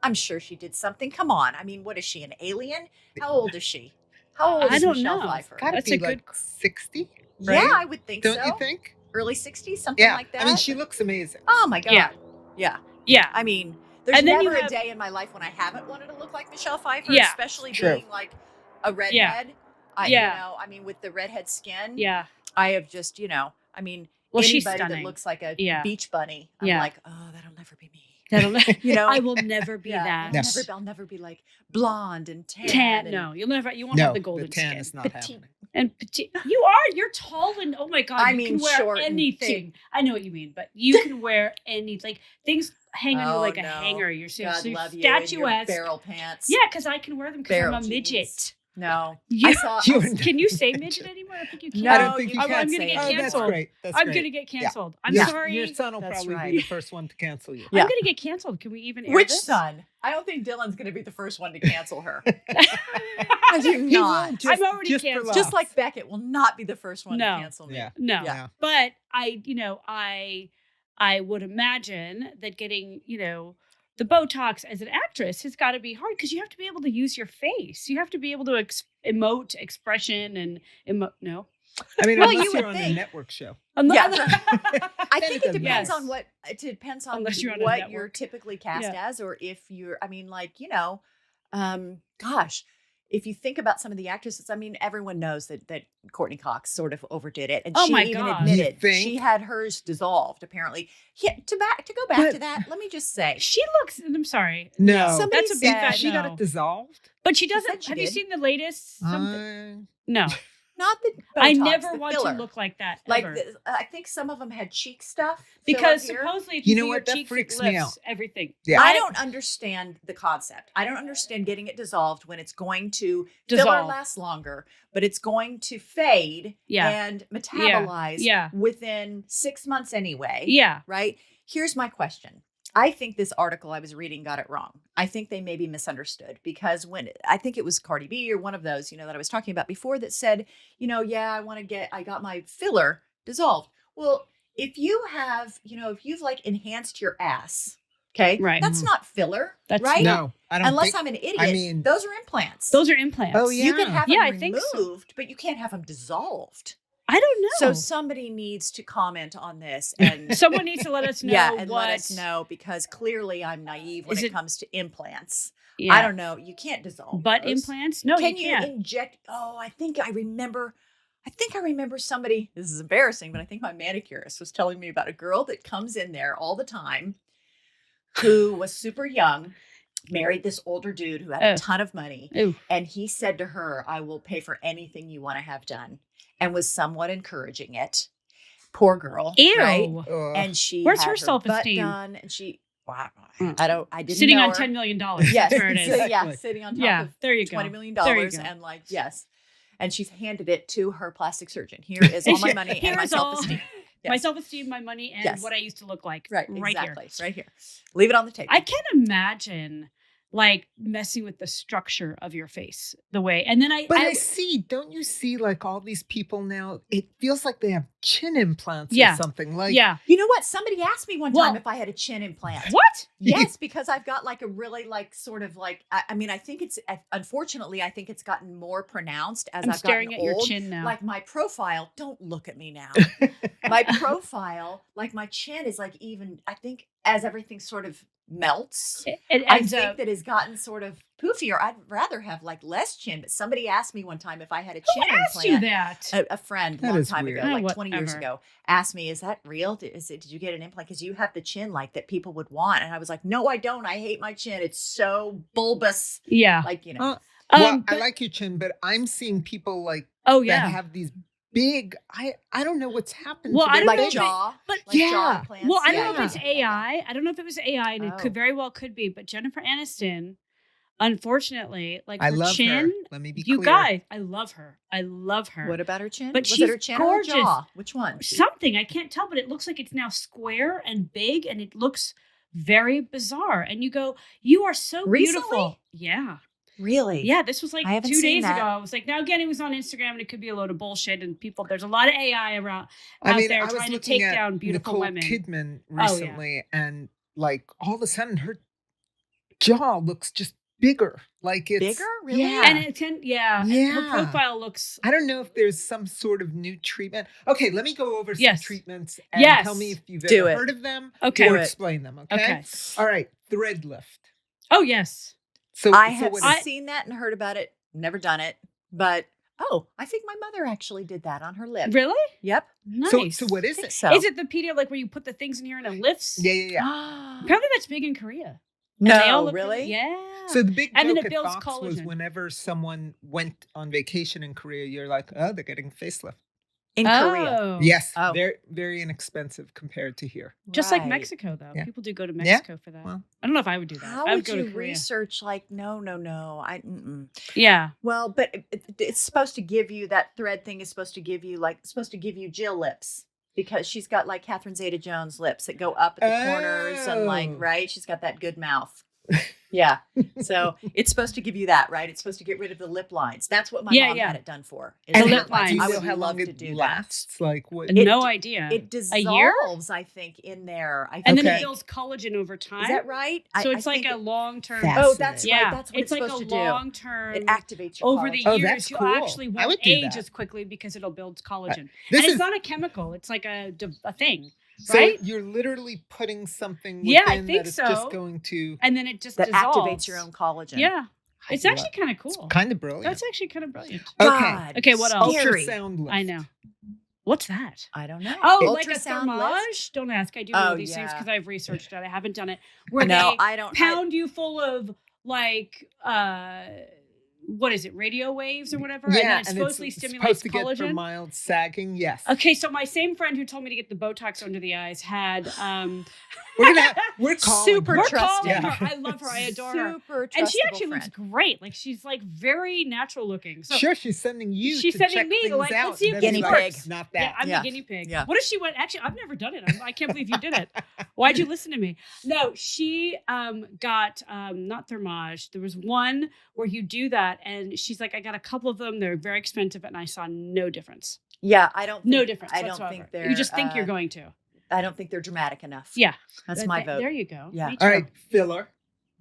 B: I'm sure she did something. Come on. I mean, what is she? An alien? How old is she? How old
A: I
B: is
A: don't
B: Michelle
A: know.
B: Pfeiffer?
D: Gotta
A: That's
D: be
A: a good-
D: like 60,
B: Yeah,
D: right?
B: I would think
D: Don't
B: so.
D: you think?
B: Early 60s, something
D: Yeah.
B: like that.
D: I mean, she looks amazing.
B: Oh my god.
A: Yeah.
B: Yeah.
A: Yeah.
B: I mean, there's
A: And then you
B: never a
A: have-
B: day in my life when I haven't wanted to look like Michelle Pfeiffer,
A: Yeah.
B: especially
D: True.
B: being like a redhead.
A: Yeah.
B: I mean, with the redhead skin,
A: Yeah.
B: I have just, I mean,
A: Well, she's
B: anybody that
A: stunning.
B: looks like a
A: Yeah.
B: beach bunny, I'm
A: Yeah.
B: like, oh, that'll never be me.
A: That'll,
B: I
A: I will never be that.
D: No.
B: I'll never be like blonde and tan.
A: Tan.
B: and
A: No, you won't
D: No,
A: have the
D: the
A: golden
D: tan
A: skin.
D: is not
B: petite.
D: happening.
A: And you're tall and oh my god,
B: I
A: you
B: mean,
A: can wear
B: short and
A: anything. I know what you mean, but you can wear any like things hang on you
B: Oh,
A: like a
B: no.
A: hanger. You're so,
B: God
A: so
B: love you in your
A: statuesque.
B: barrel pants.
A: Yeah, because I can wear them because I'm
B: Barrel
A: a midget.
B: jeans. No.
A: You-
B: I saw.
D: You
B: I-
D: and-
A: Can you say midget anymore? I think you can.
B: No,
D: I don't think you
B: you
D: can.
A: I'm
B: say
A: gonna
B: it.
A: get
D: Oh, that's
A: canceled.
D: great. That's
A: I'm
D: great.
A: gonna get canceled. I'm
D: Your-
A: sorry.
D: Your son will
B: That's
D: probably
B: right.
D: be the first one to cancel you.
B: Yeah.
A: I'm gonna get canceled. Can we even air
B: Which
A: this?
B: son? I don't think Dylan's going to be the first one to cancel her. I do
D: He will,
B: not.
D: just-
A: I'm already
D: just for
A: canceled.
D: laughs.
B: Just like Beckett will not be the first one
A: No.
B: to cancel me.
D: Yeah.
A: No,
B: Yeah.
A: but I would imagine that getting the Botox as an actress has got to be hard because you have to be able to use your face. You have to be able to emote expression and no.
D: I mean,
B: Well,
D: unless
B: you
D: you're
B: would
D: on a
B: think.
D: network show.
B: Yeah. I
D: Then
B: think
D: it
B: it
D: doesn't
B: depends
A: matter.
B: on what it depends on
A: Unless you're on a
B: what
A: network.
B: you're typically cast
A: Yeah.
B: as, or if you're. I mean, like gosh, if you think about some of the actresses, I mean, everyone knows that Courtney Cox sort of overdid it, and
A: Oh
B: she
A: my
B: even
A: God.
D: You
B: admitted
D: think?
B: she had hers dissolved. Apparently, yeah. To go back
D: But-
B: to that, let me just say,
A: She looks. I'm sorry.
D: No.
B: Somebody
A: That's a big
B: said-
A: fat
D: She got
A: no.
D: it dissolved?
A: But she
B: said
A: doesn't.
B: she
A: Have you
B: did.
A: seen the latest? Something? No,
B: not the Botox,
A: I never
B: the
A: want
B: filler.
A: to look like that.
B: Like
A: ever.
B: I think some of them had cheek stuff
A: Because
B: filler here.
A: supposedly if
D: You
A: you
D: know
A: do your
D: what? That
A: cheeks,
D: freaks
A: it
D: me
A: lifts
D: out.
A: everything.
D: Yeah.
B: I don't understand the concept. I don't understand getting it dissolved when it's going to filler
A: Dissolve.
B: lasts longer, but it's going to fade
A: Yeah.
B: and metabolize
A: Yeah.
B: within 6 months anyway.
A: Yeah.
B: Right? Here's my question. I think this article I was reading got it wrong. I think they maybe misunderstood because I think it was Cardi B or one of those, that I was talking about before that said, I got my filler dissolved. Well, if you have, if you've like enhanced your ass, okay,
A: Right.
B: that's not filler,
A: That's
B: right?
D: No, I don't
B: Unless
D: think.
B: I'm an idiot.
D: I mean-
B: those are implants.
A: Those are implants.
D: Oh,
B: You can
D: yeah.
B: have
A: Yeah,
B: them
A: I think so.
B: removed, but you can't have them dissolved.
A: I don't know.
B: So somebody needs to comment on this and
A: Someone needs to let us know
B: and
A: what.
B: let us know because clearly I'm naive when
A: Is
B: it
A: it-
B: comes to implants.
A: Yeah.
B: I don't know. You can't dissolve
A: Butt
B: those.
A: implants? No,
B: Can
A: you
B: you
A: can't.
B: inject? Oh, I think I remember somebody. This is embarrassing, but I think my manicurist was telling me about a girl that comes in there all the time, who was super young, married this older dude who had
A: Oh.
B: a ton of money,
A: Ooh.
B: and he said to her, "I will pay for anything you want to have done," and was somewhat encouraging it. Poor girl,
A: Ew.
B: right?
D: Ugh.
B: And she
A: Where's
B: had
A: her
B: butt
A: self-esteem?
B: done, and she Wow.
A: Mm.
B: I didn't
A: Sitting
B: know
A: on
B: her.
A: $10 million.
B: Yes.
A: That's where it is.
B: So, yeah,
D: Exactly.
B: sitting on top
A: Yeah,
B: of
A: there you go.
B: $20 million
A: There you go.
B: and like, yes. And she's handed it to her plastic surgeon. Here is all my money and my
A: Here's all
B: self-esteem.
A: my
B: Yes.
A: self-esteem, my money, and
B: Yes.
A: what I used to look like.
B: Right.
A: Right
B: Exactly.
A: here.
B: Right here. Leave it on the table.
A: I can't imagine like messing with the structure of your face the way. And then
D: But I see, don't you see like all these people now? It feels like they have chin implants
A: Yeah.
D: or something. Like,
A: yeah.
B: You know what? Somebody asked me one time
A: Well-
B: if I had a chin implant.
A: What?
B: Yes, because I've got like a really like sort of like, I mean, I think it's, unfortunately, I think it's gotten more pronounced as
A: I'm
B: I've
A: staring
B: gotten
A: at
B: old.
A: your chin now.
B: Like my profile, don't look at me now. My profile, like my chin is like even, I think as everything sort of melts,
A: It
B: I
A: ends
B: think
A: up.
B: that has gotten sort of poofier. I'd rather have like less chin, but somebody asked me one time if I had a
A: Who
B: chin
A: asked you
B: implant.
A: that?
B: A friend
D: That
B: long
D: is
B: time
D: weird.
B: ago,
A: Oh,
B: like 20 years
A: whatever.
B: ago, asked me, "Is that real? Did you get an implant? Because you have the chin like that people would want." And I was like, "No, I don't. I hate my chin. It's so bulbous."
A: Yeah.
B: Like, you know,
D: well, I
A: but-
D: like your chin, but I'm seeing people like
A: oh
D: that
A: yeah.
D: have these big. I don't know what's happened.
A: Well,
D: to
A: I
D: their
A: don't know
B: like
A: if
D: face.
A: it-
B: jaw,
A: but-
B: like jaw
D: Yeah.
B: implants.
A: Well, I don't know
D: Yeah.
A: if it's AI. I don't know if it was AI, and it could
B: Oh.
A: very well could be. But Jennifer Aniston, unfortunately, like
D: I
A: her
D: love
A: chin.
D: her. Let me be
A: You
D: clear.
A: guys, I love her. I love her.
B: What about her chin?
A: But
B: Was
A: she's
B: it her chin
A: gorgeous.
B: or her jaw? Which one?
A: Something I can't tell, but it looks like it's now square and big, and it looks very bizarre. And you go, you are so
B: Recently?
A: beautiful. Yeah.
B: Really?
A: Yeah, this was like
B: I haven't
A: 2
B: seen
A: days
B: that.
A: ago. I was like, now again, it was on Instagram, and it could be a load of bullshit. And people, there's a lot of AI around
D: I
A: out
D: mean,
A: there
D: I was
A: trying to
D: looking
A: take
D: at
A: down beautiful
D: Nicole
A: women.
D: Kidman
A: Oh, yeah.
D: recently, and like all of a sudden her jaw looks just bigger. Like it's
B: Bigger? Really?
D: Yeah.
A: And it can, yeah. And her
D: Yeah.
A: profile looks.
D: I don't know if there's some sort of new treatment. Okay, let me go over some
A: Yes.
D: treatments and
A: Yes.
D: tell me if you've
B: Do
D: ever
B: it.
D: heard of them
A: Okay.
D: or
B: Do it.
D: explain them. Okay.
A: Okay.
D: All right. Thread lift.
A: Oh yes.
D: So
B: I
D: so
B: have
D: what is-
B: seen that and heard about it. Never done it. But, I think my mother actually did that on her lip.
A: Really?
B: Yep.
A: Nice.
D: so what
B: I
D: is
B: think
D: it?
B: so.
A: Is it the pedo like where you put the things in here and it lifts?
D: Yeah.
A: Apparently that's big in Korea. And they all
B: No,
A: look
B: really?
A: Yeah.
D: So the big
A: And then
D: joke
A: it
D: at
A: builds
D: Fox was
A: collagen.
D: whenever someone went on vacation in Korea, you're like, oh, they're getting facelift.
B: In Korea.
A: Oh.
D: Yes,
B: Oh.
D: very very inexpensive compared to here.
A: Just like
B: Right.
A: Mexico, though.
D: Yeah.
A: People do go to
D: Yeah.
A: Mexico for that.
D: Well.
A: I don't know if I would do that.
B: How
A: I would
B: would
A: go
B: you
A: to Korea.
B: research like, no. Mm-mm.
A: Yeah.
B: Well, but it's supposed to give you, that thread thing is supposed to give you Jill lips. Because she's got like Catherine Zeta-Jones lips that go up at the corners and like,
D: Oh.
B: right? She's got that good mouth. Yeah. So it's supposed to give you that, right? It's supposed to get rid of the lip lines. That's what my
A: Yeah,
B: mom
A: yeah.
B: had it done for. is
A: The
B: the
A: lip
D: do
A: lines.
D: you
B: I
D: know
B: would
D: how
B: love
D: long
B: to
D: it
B: do
D: lasts? Like what?
B: It-
A: No idea.
B: that. It
A: A year?
B: dissolves, I think, in there. I
A: And then
D: Okay.
A: it builds collagen over time.
B: Is that right?
A: So
B: I
A: it's like
B: think
A: a long term.
D: Fascinating.
B: Oh, that's
A: Yeah.
B: right. That's what it's
A: like
B: supposed
A: a
B: to do.
A: long term.
B: It activates your
A: Over the
B: collagen.
D: Oh,
A: years,
D: that's
A: you
D: cool.
A: actually
D: I
A: won't
D: would do
A: age
D: that.
A: as quickly because it'll build collagen.
D: This
A: and it's
D: is-
A: not a chemical. It's like a thing,
D: So
A: right?
D: you're literally putting something within
A: Yeah, I think
D: that is
A: so.
D: just going to.
A: And then it just
B: That
A: dissolves.
B: activates your own collagen.
A: Yeah.
D: I
A: It's
D: love-
A: actually kind of cool.
D: kind of brilliant.
A: That's actually kind of brilliant.
D: Okay.
B: God,
A: Okay, what else?
B: scary.
D: Ultrasound lift.
A: I know. What's that?
B: I don't know.
A: Oh, like a
B: Ultrasound
A: thermage?
B: lift?
A: Don't ask. I do know
B: Oh,
A: these things
B: yeah.
A: because I've researched it. I haven't done it. Where
B: No,
A: they
B: I don't.
A: pound you full of like what is it, radio waves or whatever? and then
D: Yeah,
A: it
D: and
A: supposedly
D: it's
A: stimulates
D: supposed to get for
A: collagen.
D: mild sagging. Yes.
A: Okay, so my same friend who told me to get the Botox under the eyes had
D: We're calling.
B: Super
D: her.
A: we're
B: trusting.
A: calling
D: Yeah.
A: her. I love her. I adore her.
B: Super
A: And she
B: trustable
A: actually looks
B: friend.
A: great. Like she's like very natural looking. So
D: Sure, she's sending you.
A: She's
D: to
A: sending
D: check
A: me,
D: things
A: like, let's
D: out,
A: see if
D: and
B: this
D: then be
B: works.
D: like, Not
A: yeah,
D: that.
A: I'm
B: Yeah.
A: the guinea pig.
B: Yeah.
A: What if she went? Actually, I've never done it. I can't believe you did it. Why'd you listen to me? No, she got not thermage. There was one where you do that, and she's like, I got a couple of them. They're very expensive, and I saw no difference.
B: Yeah, I don't.
A: No
B: think-
A: difference
B: I don't
A: whatsoever.
B: think they're.
A: You just think you're going to.
B: I don't think they're dramatic enough.
A: Yeah,
B: That's my vote.
A: There you go.
B: Yeah.
A: Me
D: All
A: too.
D: right, filler,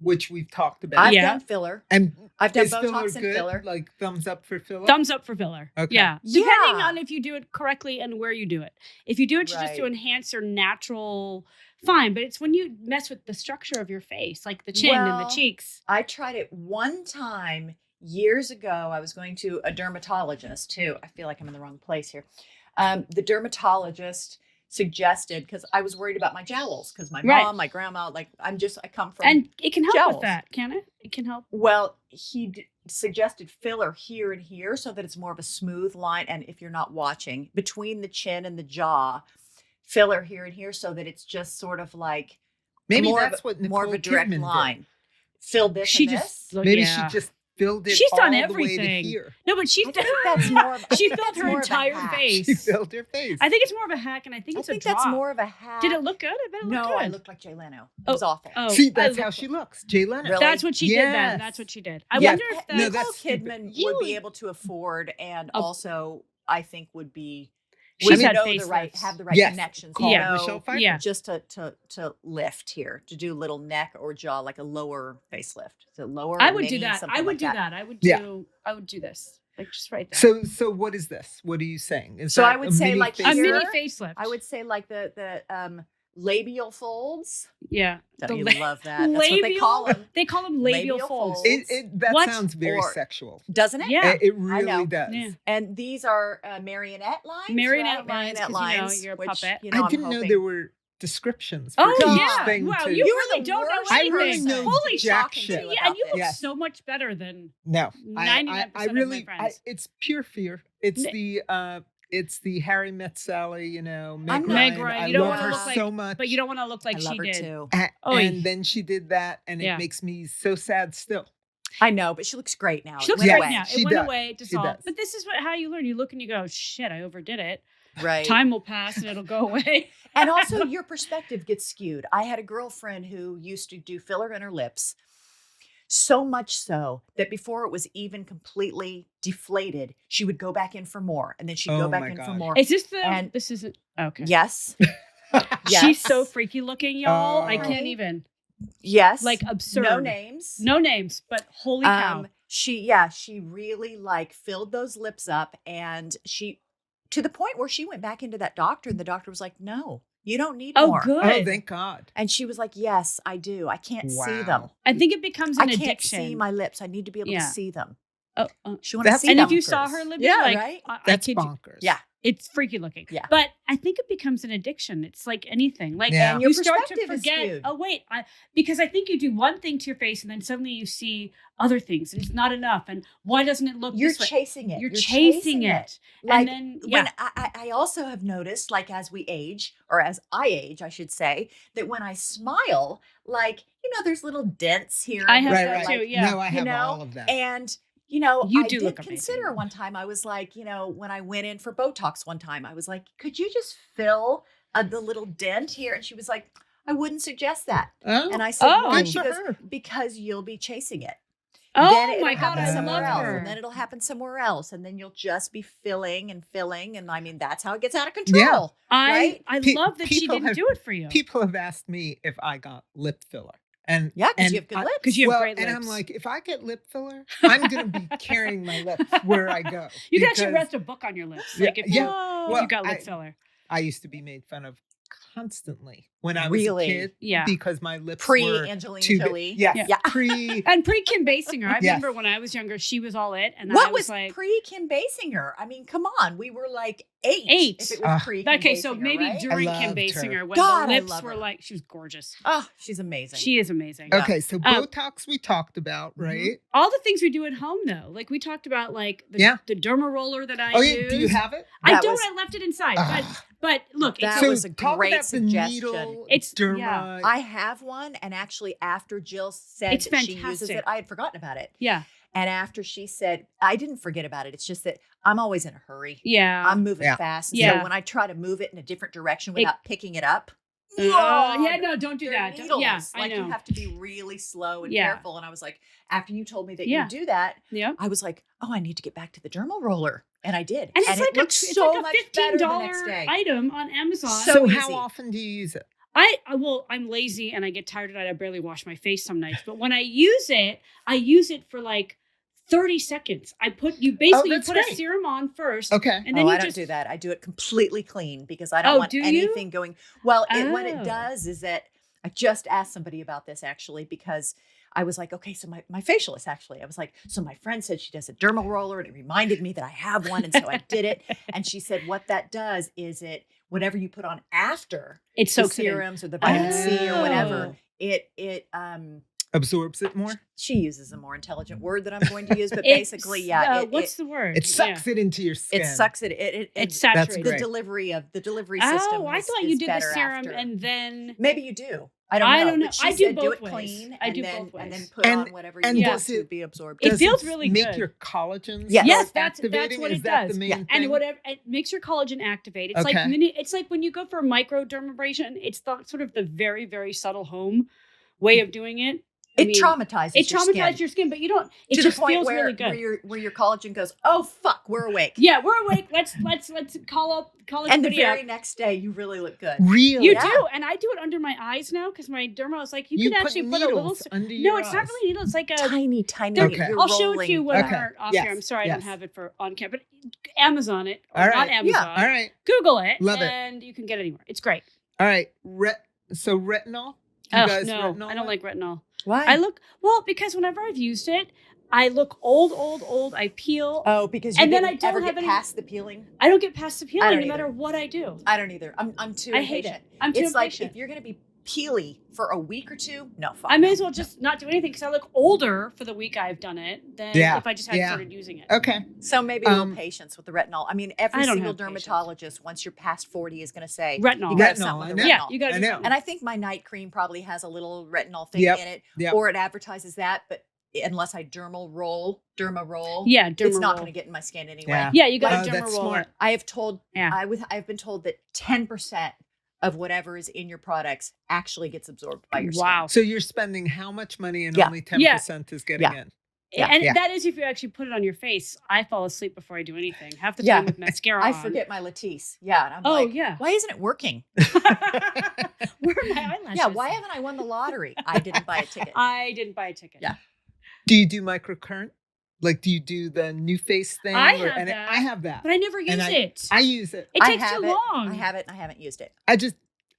D: which we've talked about.
B: I've
A: Yeah.
B: done filler.
D: and
B: I've done
D: is filler
B: Botox and
D: good?
B: filler.
D: Like thumbs up for filler.
A: Thumbs up for filler.
D: Okay.
A: Yeah. Depending
B: Yeah.
A: on if you do it correctly and where you do it. If you do it just to
B: Right.
A: enhance your natural, fine. But it's when you mess with the structure of your face, like the chin and the
B: Well,
A: cheeks.
B: I tried it one time years ago. I was going to a dermatologist too. I feel like I'm in the wrong place here. The dermatologist suggested, because I was worried about my jowls, because my
A: Right.
B: mom, my grandma, like I come from.
A: And it can help
B: jowls.
A: with that, can it? It can help.
B: Well, he suggested filler here and here so that it's more of a smooth line. And if you're not watching, between the chin and the jaw, filler here and here so that it's just sort of like
D: Maybe
B: more
D: that's
B: of,
D: what
B: more of
D: Nicole
B: a direct
D: Kidman did.
B: line. Fill this
A: She
B: and
A: just
B: this.
D: Maybe
A: yeah.
D: she just filled it
A: She's
D: all
A: done
D: the way to
A: everything.
D: here.
A: No, but she's
B: I
A: done.
B: think that's more of- I
A: She
B: think
A: filled
B: that's
A: her
B: more of a
A: entire
B: hack.
A: face.
D: She filled her face.
A: I think it's more of a hack, and I think
B: I
A: it's
B: think
A: a drop.
B: that's more of a hack.
A: Did it look good? I bet it
B: No,
A: looked good.
B: I looked like Jay Leno. It was awful.
A: Oh,
D: See,
A: I
D: that's how
A: look-
D: she looks. Jay Leno.
B: Really?
A: That's what she did. Then
D: Yes.
A: that's what she did. I
D: Yeah.
A: wonder if that.
D: No,
B: Nicole
D: that's stupid.
B: Kidman
A: You
B: would
A: would-
B: be able to afford, and
A: Oh.
B: also I think would be.
A: She's
B: would
A: had
B: know the right,
A: facelifts.
B: have the right
D: Yes.
B: connections.
D: Call
A: Yeah.
D: Michelle Pfeiffer.
A: Yeah.
B: Just to lift here, to do a little neck or jaw, like a lower facelift. So lower.
A: I
B: or
A: would do
B: mini,
A: that.
B: something
A: I would
B: like
A: do
B: that.
A: that. I would
D: Yeah.
A: do. I would do this. Like just right there.
D: So what is this? What are you saying? Is
B: So
D: that
B: I would
D: a
B: say,
D: mini
B: like,
A: a
D: facelift?
A: mini
B: here,
A: facelift.
B: I would say like the labial folds.
A: Yeah.
B: Don't you
A: la-
B: love that? That's what they call them,
A: They call them labial
B: Labial
A: folds.
B: folds.
D: That
A: What?
D: sounds very
B: Or-
D: sexual.
B: doesn't it?
A: Yeah.
D: It really
B: know.
D: does.
A: Yeah.
B: And these are marionette lines.
A: Marionette
B: right?
A: lines, 'cause,
B: Marionette
A: you know,
B: lines.
A: you're a
B: which,
A: puppet.
B: You know,
D: I
B: I'm
D: didn't know
B: hoping-
D: there were descriptions for
A: Oh
D: each
A: yeah!
D: thing.
A: Wow,
D: to,
A: you
B: You were
A: really
B: the
A: don't know
B: worst
D: I
A: anything.
D: really know
A: Holy
D: jack
B: talking
D: shit.
B: to
A: Yeah, and you look
D: Yes.
A: so much better than
D: No,
A: 99%
D: I
A: of my
D: really,
A: friends.
D: it's pure fear. It's
A: N-
D: the Harry Met Sally, you know, Meg
B: I'm not-
D: Ryan.
A: Meg Ryan.
D: I
A: You don't
D: love
B: wanna
D: her
B: look
A: like-
D: so much.
A: but you don't want to look like
B: I
A: she
B: love her
A: did.
B: too.
A: Oy.
D: And then she did that, and
A: Yeah.
D: it makes me so sad still.
B: I know, but she looks great now.
A: She
B: It
A: looks
B: went
A: great
B: away.
A: now.
D: She
A: It went
D: does.
A: away. It
D: She
A: dissolved.
D: does.
A: But this is how you learn. You look and you go, shit, I overdid it.
B: Right.
A: Time will pass and it'll go away.
B: And also your perspective gets skewed. I had a girlfriend who used to do filler in her lips, so much so that before it was even completely deflated, she would go back in for more, and then she'd
D: Oh
B: go back
D: my
B: in for
D: God.
B: more.
A: Is this the?
B: And-
A: This isn't. Okay.
B: Yes.
A: She's so
B: Yes.
A: freaky looking, y'all. I
D: Oh.
A: can't even.
B: Yes.
A: Like absurd.
B: No names.
A: No names, but holy cow.
B: She really like filled those lips up, and she, to the point where she went back into that doctor, and the doctor was like, "No, you don't need
A: Oh,
B: more."
A: good.
D: Oh, thank God.
B: And she was like, "Yes, I do. I can't see them.
D: Wow.
A: I think it becomes
B: I
A: an
B: can't
A: addiction.
B: see my lips. I need to be able to
A: Yeah.
B: see them."
A: Oh,
B: She wanted to
D: That's
B: see
A: and
B: them.
A: if you saw her,
D: bonkers.
A: Libby,
B: Yeah,
A: like,
B: right?
A: I
D: That's
A: kid you-
D: bonkers.
B: Yeah.
A: It's freaky looking.
B: Yeah.
A: But I think it becomes an addiction. It's like anything. Like
D: Yeah.
B: And your
A: you start to
B: perspective is
A: forget,
B: skewed.
A: oh wait, because I think you do one thing to your face and then suddenly you see other things and it's not enough. And why doesn't it look
B: You're
A: this way?
B: chasing it.
A: You're chasing it.
B: Like
A: and then
B: when I also have noticed, like as we age, or as I age, I should say, that when I smile, like, there's little dents here.
A: I
B: and
A: have
D: Right,
B: there,
A: that
D: right.
A: too,
B: like,
A: yeah.
D: No, I have
B: know,
D: all of that.
B: And
A: You
B: I
A: do
B: did
A: look
B: consider
A: amazing.
B: one time. I was like, when I went in for Botox one time, I was like, could you just fill the little dent here? And she was like, I wouldn't suggest that.
D: Oh,
B: And I said,
A: Oh.
B: why?
D: good
B: She
D: for
B: goes,
D: her.
B: because you'll be chasing it.
A: Oh
B: Then it'll
A: my God,
B: happen
A: I
B: somewhere
A: love
B: else,
A: her.
B: and then it'll happen somewhere else, and then you'll just be filling and filling, and I mean that's how it gets out of control. right?
A: I
D: Pe-
A: love that she
D: people
A: didn't
D: have-
A: do it for you.
D: People have asked me if I got lip filler. And
B: Yeah, because
D: and
B: you have good
D: I-
B: lips.
A: Because you have
D: well,
A: great
D: and I'm
A: lips.
D: like, if I get lip filler, I'm gonna be carrying my lips where I go.
A: You can actually
D: because
A: rest a book on your lips.
D: Yeah,
A: Like if
D: yeah.
A: you, if
D: Well,
A: you got lip
D: I-
A: filler.
D: I used to be made fun of constantly when I was
B: Really?
D: a kid.
A: Yeah.
D: Because my lips
B: Pre
D: were
B: Angelina
D: too big.
B: Jolie.
D: Yes,
A: Yeah.
B: Yeah.
D: pre.
A: And pre Kim Basinger. I
D: Yes.
A: remember when I was younger, she was all it. And I
B: What
A: was
B: was
A: like,
B: pre Kim Basinger? I mean, come on, we were like 8.
A: Eight.
B: If it
D: Ah.
B: was pre Kim
A: okay, so maybe
B: right?
A: during
D: I
A: Kim
D: loved her.
A: Basinger, when
B: God,
A: the
B: I
A: lips
B: love
A: were
B: her.
A: like, she was gorgeous.
B: Oh, she's amazing.
A: She is amazing.
B: Yeah.
D: Okay, so Botox we talked about,
B: Mhm.
D: right?
A: All the things we do at home, though, like we talked about, like the,
D: Yeah.
A: the derma roller that I
D: Oh
A: use.
D: yeah, do you have it?
A: I
B: That
A: don't.
B: was-
A: I left it inside.
D: Ah.
A: But look,
B: That
A: it's
D: so
B: was a
D: talk
B: great
D: about
B: suggestion.
D: the needle,
A: It's-
D: derma.
A: yeah.
B: I have one, and actually, after Jill said
A: It's
B: that she uses
A: fantastic.
B: it, I had forgotten about it.
A: yeah,
B: And after she said, I didn't forget about it. It's just that I'm always in a hurry.
A: yeah.
B: I'm moving
D: Yeah.
B: fast. And
A: Yeah.
B: So when I try to move it in a different direction without picking it up,
A: Yeah, no, don't do
B: they're
A: that. Don't-
B: needles.
A: yeah,
B: like
A: I know.
B: you have to be really slow and
A: Yeah.
B: careful. And I was like, after you told me that
A: Yeah.
B: you do that,
A: Yeah.
B: I was like, oh, I need to get back to the dermal roller. And I did.
A: And it's like
B: it looked
A: it's
B: so
A: like a
B: much better the next
A: $15
B: day.
A: item on Amazon.
B: So
D: how
B: easy.
D: often do you use it?
A: I'm lazy and I get tired at night. I barely wash my face some nights. But when I use it for like 30 seconds. You basically
D: that's
A: put a
D: great.
A: serum on first.
D: Okay.
A: And then
B: Oh,
A: you
B: I don't
A: just
B: do that. I do it completely clean because I don't
A: Oh,
B: want
A: do you?
B: anything going. Well, what it
A: Oh.
B: does is that I just asked somebody about this actually because I was like, okay, so my facialist actually, I was like, so my friend said she does a dermal roller and it reminded me that I have one. And so I did it. And she said, what that does is whatever you put on after
A: it
B: the
A: soaks it in.
B: serums or the vitamin C or whatever,
A: Oh.
B: it
D: Absorbs it more?
B: She uses a more intelligent word that I'm going to use, but basically, yeah.
A: What's the word?
D: It sucks it into your skin.
B: It sucks it.
A: It's
D: That's
A: saturated.
B: The
D: great.
B: delivery system.
A: Oh, I thought you did the serum and then.
B: Maybe you do. I don't know. But she
A: I do
B: said
A: both
B: do it
A: ways.
B: clean
A: I do
B: then,
A: both ways.
B: and then put on whatever you want to be absorbed.
A: It feels really
D: make
A: good.
D: your collagen
A: Yes,
D: start
A: that's
D: activating?
A: what
D: Is
A: it
D: that
A: does.
D: the main thing?
A: And whatever it makes your collagen activate. It's like it's like when you go for microdermabrasion. It's sort of the very, very subtle home way of doing it.
B: It traumatizes
A: your skin, but you don't. It
B: to
A: just
B: the point
A: feels
B: where,
A: really good.
B: Where your collagen goes, oh fuck, we're awake.
A: Yeah, we're awake. Let's call it.
B: And the very next day, you really look good.
D: Really,
A: you do, and I do it under my eyes now because my derma is like you can actually put a little
D: under your eyes.
A: it's not really needles. It's like a
B: tiny.
D: Okay.
A: I'll show it to you when we're off here. I'm sorry I don't have it for on camera, but Amazon it. Or not Amazon.
D: All right.
A: Google it.
D: Love it.
A: And you can get it anywhere. It's great.
D: All right. So retinol. Do you guys
A: no,
D: retinol?
A: I don't like retinol.
B: Why?
A: Because whenever I've used it, I look old. I peel.
B: Oh, because you
A: then I don't
B: ever
A: have
B: get past the peeling?
A: I don't get past the peeling no
B: either.
A: matter what I do.
B: I don't either. I'm too impatient.
A: I hate it. I'm too
B: impatient. It's like if you're going to be peely for a week or two, no, fuck
A: I may as well just not do anything because I look older for the week I've done it than if I just hadn't started using it.
D: Okay.
B: So maybe a little patience with the retinol. I mean, every single dermatologist,
A: patience.
B: once you're past 40, is going to say
A: retinol.
B: You got something with the retinol.
A: Yeah, you got to know.
B: And I think my night cream probably has a little retinol thing in it, or it advertises that, but unless I derma roll, it's not going to get in my skin anyway.
A: Yeah, you got to derma roll.
D: Smart.
B: I have told, I've been told that 10% of whatever is in your products actually gets absorbed by your skin.
A: Wow.
D: So you're spending how much money and only 10% is getting in?
A: And that is if you actually put it on your face. I fall asleep before I do anything. Half the time with mascara on.
B: I forget my Latisse. Yeah. And I'm why isn't it working?
A: Where are my eyelashes?
B: Yeah, why haven't I won the lottery? I didn't buy a ticket.
A: Yeah.
D: Do you do microcurrent? Like, do you do the NuFace thing?
A: I have that. But I never use it.
D: I use it.
A: It takes too long.
B: I have it and I haven't used it.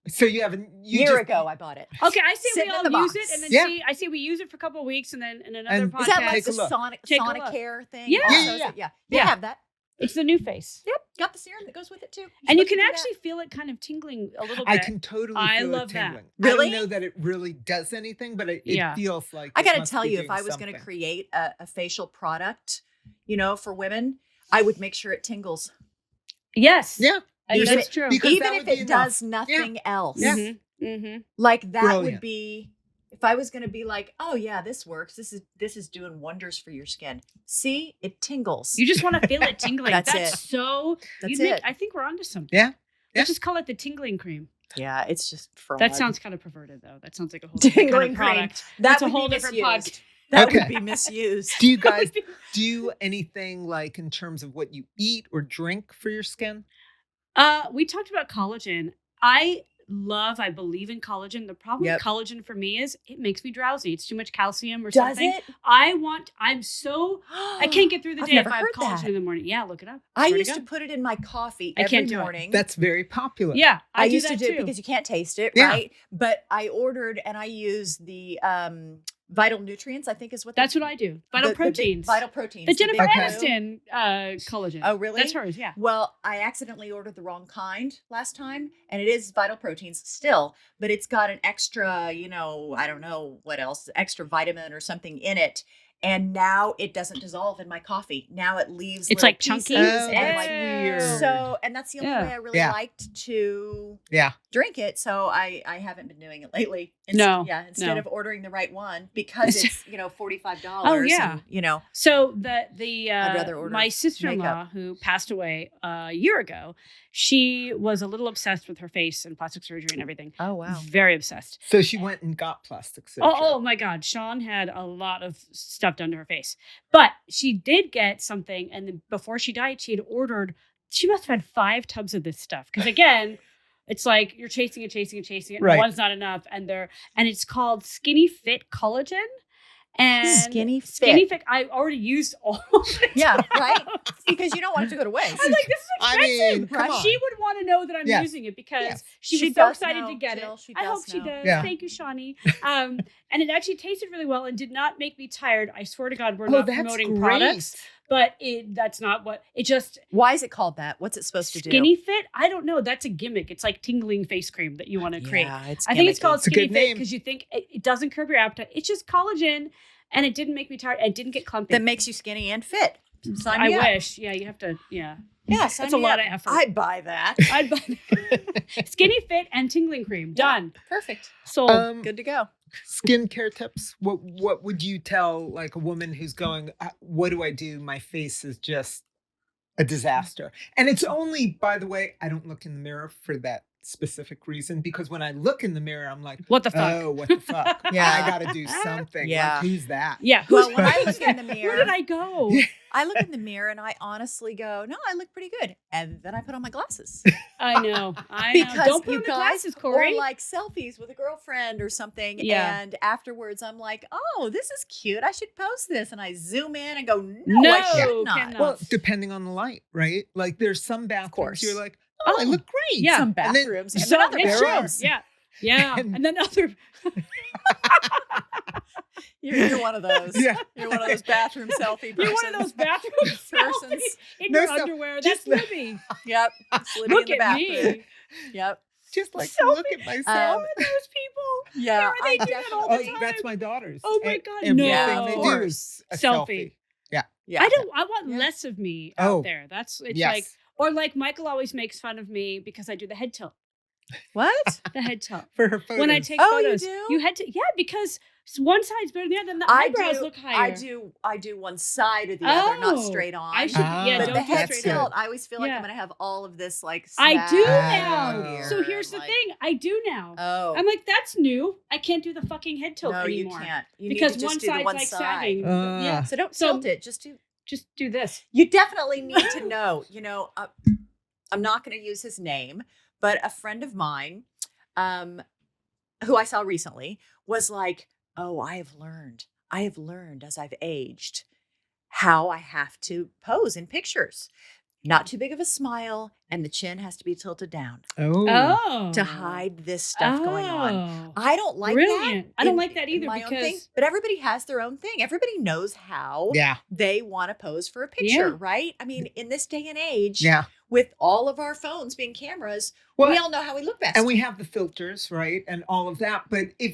D: So you haven't...
B: A year ago, I bought it.
A: Okay, I say we all use it, and then I say we use it for a couple of weeks, and then in another podcast...
B: Is that like the Sonicare thing?
A: Yeah.
B: I have that.
A: It's the NuFace.
B: Yep, got the serum that goes with it too.
A: And you can actually feel it kind of tingling a little bit.
D: I can totally feel it tingling.
A: That.
B: Really?
D: I don't know that it really does anything, but it feels like
B: I got to tell you, if I was going to create a facial product, for women, I would make sure it tingles.
A: Yes.
D: Yeah.
A: That's true.
B: Even if it does nothing else.
D: Yeah.
A: Mm-hmm.
B: Like that would be... If I was going to be like, oh yeah, this works. This is doing wonders for your skin. See, it tingles.
A: You just want to feel it tingling. That's it.
B: That's it.
A: I think we're onto something.
D: Yeah.
A: Let's just call it the tingling cream.
B: Yeah, it's just fraud.
A: That sounds kind of perverted, though. That sounds like a whole different kind of product. That's a whole different podcast.
B: That would be misused.
D: Do you guys do anything like in terms of what you eat or drink for your skin?
A: We talked about collagen. I believe in collagen. The problem with collagen for me is it makes me drowsy. It's too much calcium or something.
B: Does it?
A: I can't get through the day if I have collagen in the morning. Yeah, look it up.
B: I used to put it in my coffee every morning.
D: That's very popular.
A: Yeah,
B: I used to do it because you can't taste it, right? But I ordered and I use the Vital Nutrients, I think is what
A: that's what I do. Vital Proteins.
B: Vital Proteins.
A: The Jennifer Aniston collagen.
B: Oh, really?
A: That's hers, yeah.
B: Well, I accidentally ordered the wrong kind last time, and it is Vital Proteins still, but it's got an extra, I don't know what else, extra vitamin or something in it. And now it doesn't dissolve in my coffee. Now it leaves
A: it's like chunky.
B: And
D: weird.
B: So, and that's the only way I really liked to drink it. So I haven't been doing it lately. Instead of ordering the right one because it's $45.
A: Oh yeah.
B: And,
A: So I'd
B: rather order
A: my sister-in-law who passed away a year ago, she was a little obsessed with her face and plastic surgery and everything.
B: Oh wow.
A: Very obsessed.
D: So she went and got plastic surgery.
A: Oh my God. Sean had a lot of stuff done to her face. But she did get something, and then before she died, she must have had 5 tubs of this stuff. Because again, it's like you're chasing it.
D: Right.
A: One's not enough. And it's called SkinnyFit Collagen. And SkinnyFit. I already used all of it.
B: Yeah, right? Because you don't want it to go to waste.
A: I was like, this is expensive.
D: Come on.
A: She would want to know that I'm using it because she was so excited to get it. I hope she does.
D: Yeah.
A: Thank you, Shawnee. And it actually tasted really well and did not make me tired. I swear to God, we're not promoting products. but that's not what it just.
B: Why is it called that? What's it supposed to do?
A: SkinnyFit? I don't know. That's a gimmick. It's like tingling face cream that you want to create.
B: Yeah, it's
A: I think it's
B: gimmicky.
A: called
D: It's a good
A: SkinnyFit
D: name.
A: because you think it doesn't curb your appetite. It's just collagen, and it didn't make me tired. It didn't get clumpy.
B: That makes you skinny and fit. Sign
A: I
B: me up.
A: wish. Yeah, you have to. Yeah,
B: Yeah, sign
A: it's a
B: me
A: lot
B: up.
A: of effort.
B: I'd buy that.
A: I'd buy SkinnyFit and tingling cream. Done.
B: Perfect.
A: Sold.
B: Good to go.
D: Skincare tips. What would you tell like a woman who's going, what do I do? My face is just a disaster. And it's only, by the way, I don't look in the mirror for that specific reason, because when I look in the mirror, I'm like,
A: What the fuck?
D: oh, what the fuck?
B: Yeah.
D: I got to do something.
B: Yeah.
D: Like, who's that?
A: Yeah.
B: Well, when I look in the
A: Where
B: mirror,
A: did I go?
B: I look in the mirror and I honestly go, no, I look pretty good. And then I put on my glasses.
A: I know.
B: Because
A: Don't put
B: you
A: on the
B: guys,
A: glasses, Corey.
B: or like selfies with a girlfriend or something.
A: Yeah.
B: And afterwards I'm like, oh, this is cute. I should post this. And I zoom in and go, no, I should not.
A: cannot.
D: Well, depending on the light, right? Like there's some bathrooms
B: course.
D: you're like, oh, I
A: Oh,
D: look great.
A: yeah.
B: Some
D: And then
B: bathrooms and
A: So
B: then other
A: it's true.
B: bathrooms.
A: Yeah. Yeah.
D: And-
A: And then other.
B: You're one of those.
D: Yeah.
B: You're one of those bathroom selfie persons.
A: You're one of those bathroom
B: Persons.
A: persons in
D: No,
A: your
D: so
A: underwear.
D: just
A: That's Libby.
B: Yep. It's Libby
A: Look
B: in the
A: at
B: bathroom.
A: me.
B: Yep.
D: Just like
A: Selfie.
D: look at myself.
A: Who are those people?
B: Yeah.
A: How are they
B: I
A: doing all
D: Oh,
A: the time?
D: that's my daughters.
A: Oh my
D: E-
A: God,
D: Everything
A: no.
D: they
A: Of
D: do is a
A: Selfie.
D: selfie.
B: Yeah.
A: I want
B: Yeah.
A: less of me
D: Oh.
A: out there. It's
D: Yes.
A: like, or like Michael always makes fun of me because I do the head tilt.
B: What?
A: The head tilt.
D: For her photos.
A: When I take
B: Oh, you
A: photos,
B: do?
A: had to, yeah, because one side's better than the other. Then the eyebrows look higher.
B: I do one side or the other, not
A: Oh,
B: straight on.
A: I should, yeah,
B: but
A: don't
B: the
A: do
B: head
A: straight
D: good.
B: tilt,
A: on.
B: I always feel like
A: Yeah.
B: I'm gonna have all of this like.
A: I do
B: snag
A: now.
B: here
A: So here's the
B: and, like,
A: thing, I do now.
B: Oh,
A: I'm like, that's new. I can't do the fucking head tilt
B: no,
A: anymore.
B: you can't. You
A: because
B: need to just
A: one
B: do the
A: side's
B: one
A: like
B: side.
A: sagging. Yeah.
B: So don't
A: So-
B: tilt it.
A: Just do this.
B: You definitely need to know. I'm not going to use his name, but a friend of mine, who I saw recently, was like, "Oh, I have learned as I've aged how I have to pose in pictures. Not too big of a smile, and the chin has to be tilted down
A: Oh.
B: to hide this stuff going on."
A: Oh.
B: I don't like
A: Brilliant.
B: that.
A: I don't
B: in-
A: like that
B: in
A: either
B: my own thing,
A: because
B: but everybody has their own thing. Everybody knows how
D: Yeah.
B: they want to pose for a picture,
A: Yeah.
B: right? I mean, in this day and age,
D: Yeah.
B: with all of our phones being cameras,
D: Well,
B: we all know how we look best.
D: and we have the filters, right? And all of that. But if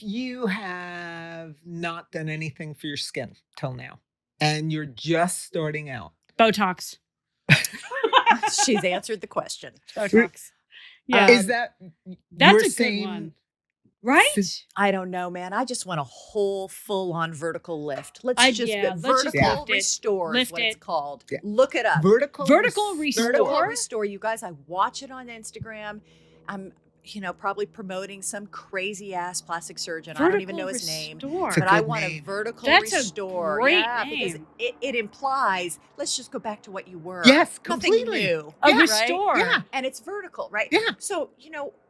D: you have not done anything for your skin till now and you're just starting out,
A: Botox.
B: She's answered the question.
A: Botox. Yeah.
D: is that
A: That's
D: your
A: a good
D: same-
A: one. Right?
B: I don't know, man. I just want a whole full-on vertical lift. Let's just
A: let's just
B: vertical
A: lift it.
B: restore is
A: Lift
B: what it's
A: it.
B: call.
D: Yeah.
B: Look it up.
D: Vertical
A: Vertical restore?
B: Vertical restore. You guys, I watch it on Instagram. I'm, probably promoting some crazy ass plastic surgeon. I don't even know his name.
A: Restore.
D: It's a
B: But I
D: good
B: want
D: name.
B: a vertical
A: That's a
B: restore.
A: great
B: yeah, because
A: name.
B: it implies let's just go back to what you were.
D: Yes,
B: Nothing
D: completely.
B: new.
A: A
D: Yeah,
A: restore.
D: Yeah.
B: And it's vertical, right?
D: Yeah.
B: So,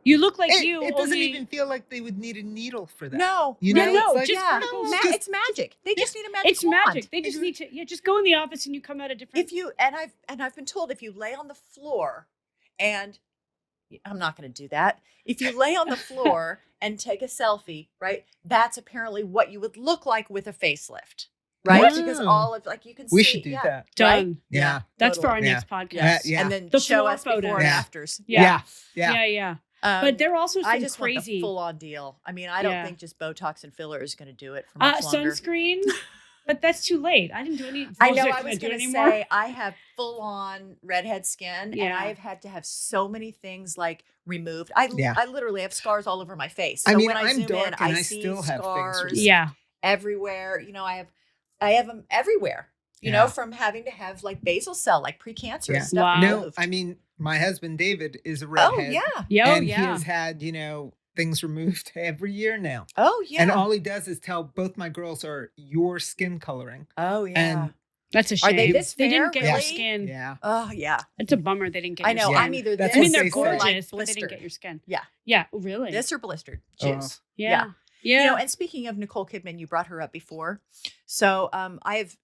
A: You look like
D: It,
A: you.
D: it doesn't
A: only-
D: even feel like they would need a needle for that.
B: no.
D: You
A: No,
D: know,
A: no,
D: it's like,
A: just
B: yeah.
A: vertical
B: It's magic. They just need a magic
A: It's
B: wand.
A: magic. They just need to just go in the office and you come out a different.
B: If you and I've been told if you lay on the floor and I'm not going to do that. If you lay on the floor and take a selfie, right? That's apparently what you would look like with a facelift, right?
D: Wow.
B: Because all of you can
D: we
B: see.
D: should do
B: yeah,
D: that.
A: Done.
D: Yeah.
A: That's for our
B: totally.
D: Yeah.
A: next podcast.
B: Yes.
D: Yeah.
B: And then
A: The
B: show
A: floor
B: us before
A: photos.
B: and
D: Yeah.
B: afters.
D: Yeah.
A: Yeah. But there are also some
B: I just
A: crazy
B: want the full-on deal. I mean, I don't
A: Yeah.
B: think just Botox and filler is going to do it for much longer.
A: sunscreen. But that's too late. I didn't do any.
B: I know.
A: Can
B: I was
A: do it
B: going to
A: anymore?
B: say I have full-on redhead skin, and
A: Yeah.
B: I have had to have so many things like removed. I literally have scars all over my face. So
D: I mean,
B: when I
D: I'm
B: zoom
D: dark
B: in,
D: and
B: I
D: I
B: see
D: still have things
B: scars
D: removed.
A: Yeah.
B: everywhere. I have them everywhere.
D: Yeah.
B: From having to have like basal cell, like precancerous
D: Yeah.
B: stuff
A: Wow.
D: No,
B: removed.
D: I mean, my husband David is a
B: Oh
D: redhead.
B: yeah.
A: Yeah.
D: And he
A: yeah.
D: has had, things removed every year now.
B: Oh yeah.
D: And all he does is tell both my girls are your skin coloring.
B: oh yeah.
D: And
A: That's a
B: Are
A: shame.
B: they this
A: They
B: fair,
A: didn't get your
B: really?
A: skin.
D: yeah.
B: Oh yeah.
A: It's a bummer they didn't get
B: I
A: your
B: know.
A: skin.
B: I'm either
D: That's
B: this
A: I mean,
D: what
A: they're
D: they say.
B: or like
A: gorgeous, but they didn't
B: blistered.
A: get your skin.
B: Yeah.
A: Yeah. Really?
B: This or blistered.
D: Oh.
B: Choose.
A: Yeah. Yeah.
B: And speaking of Nicole Kidman, you brought her up before. So I have,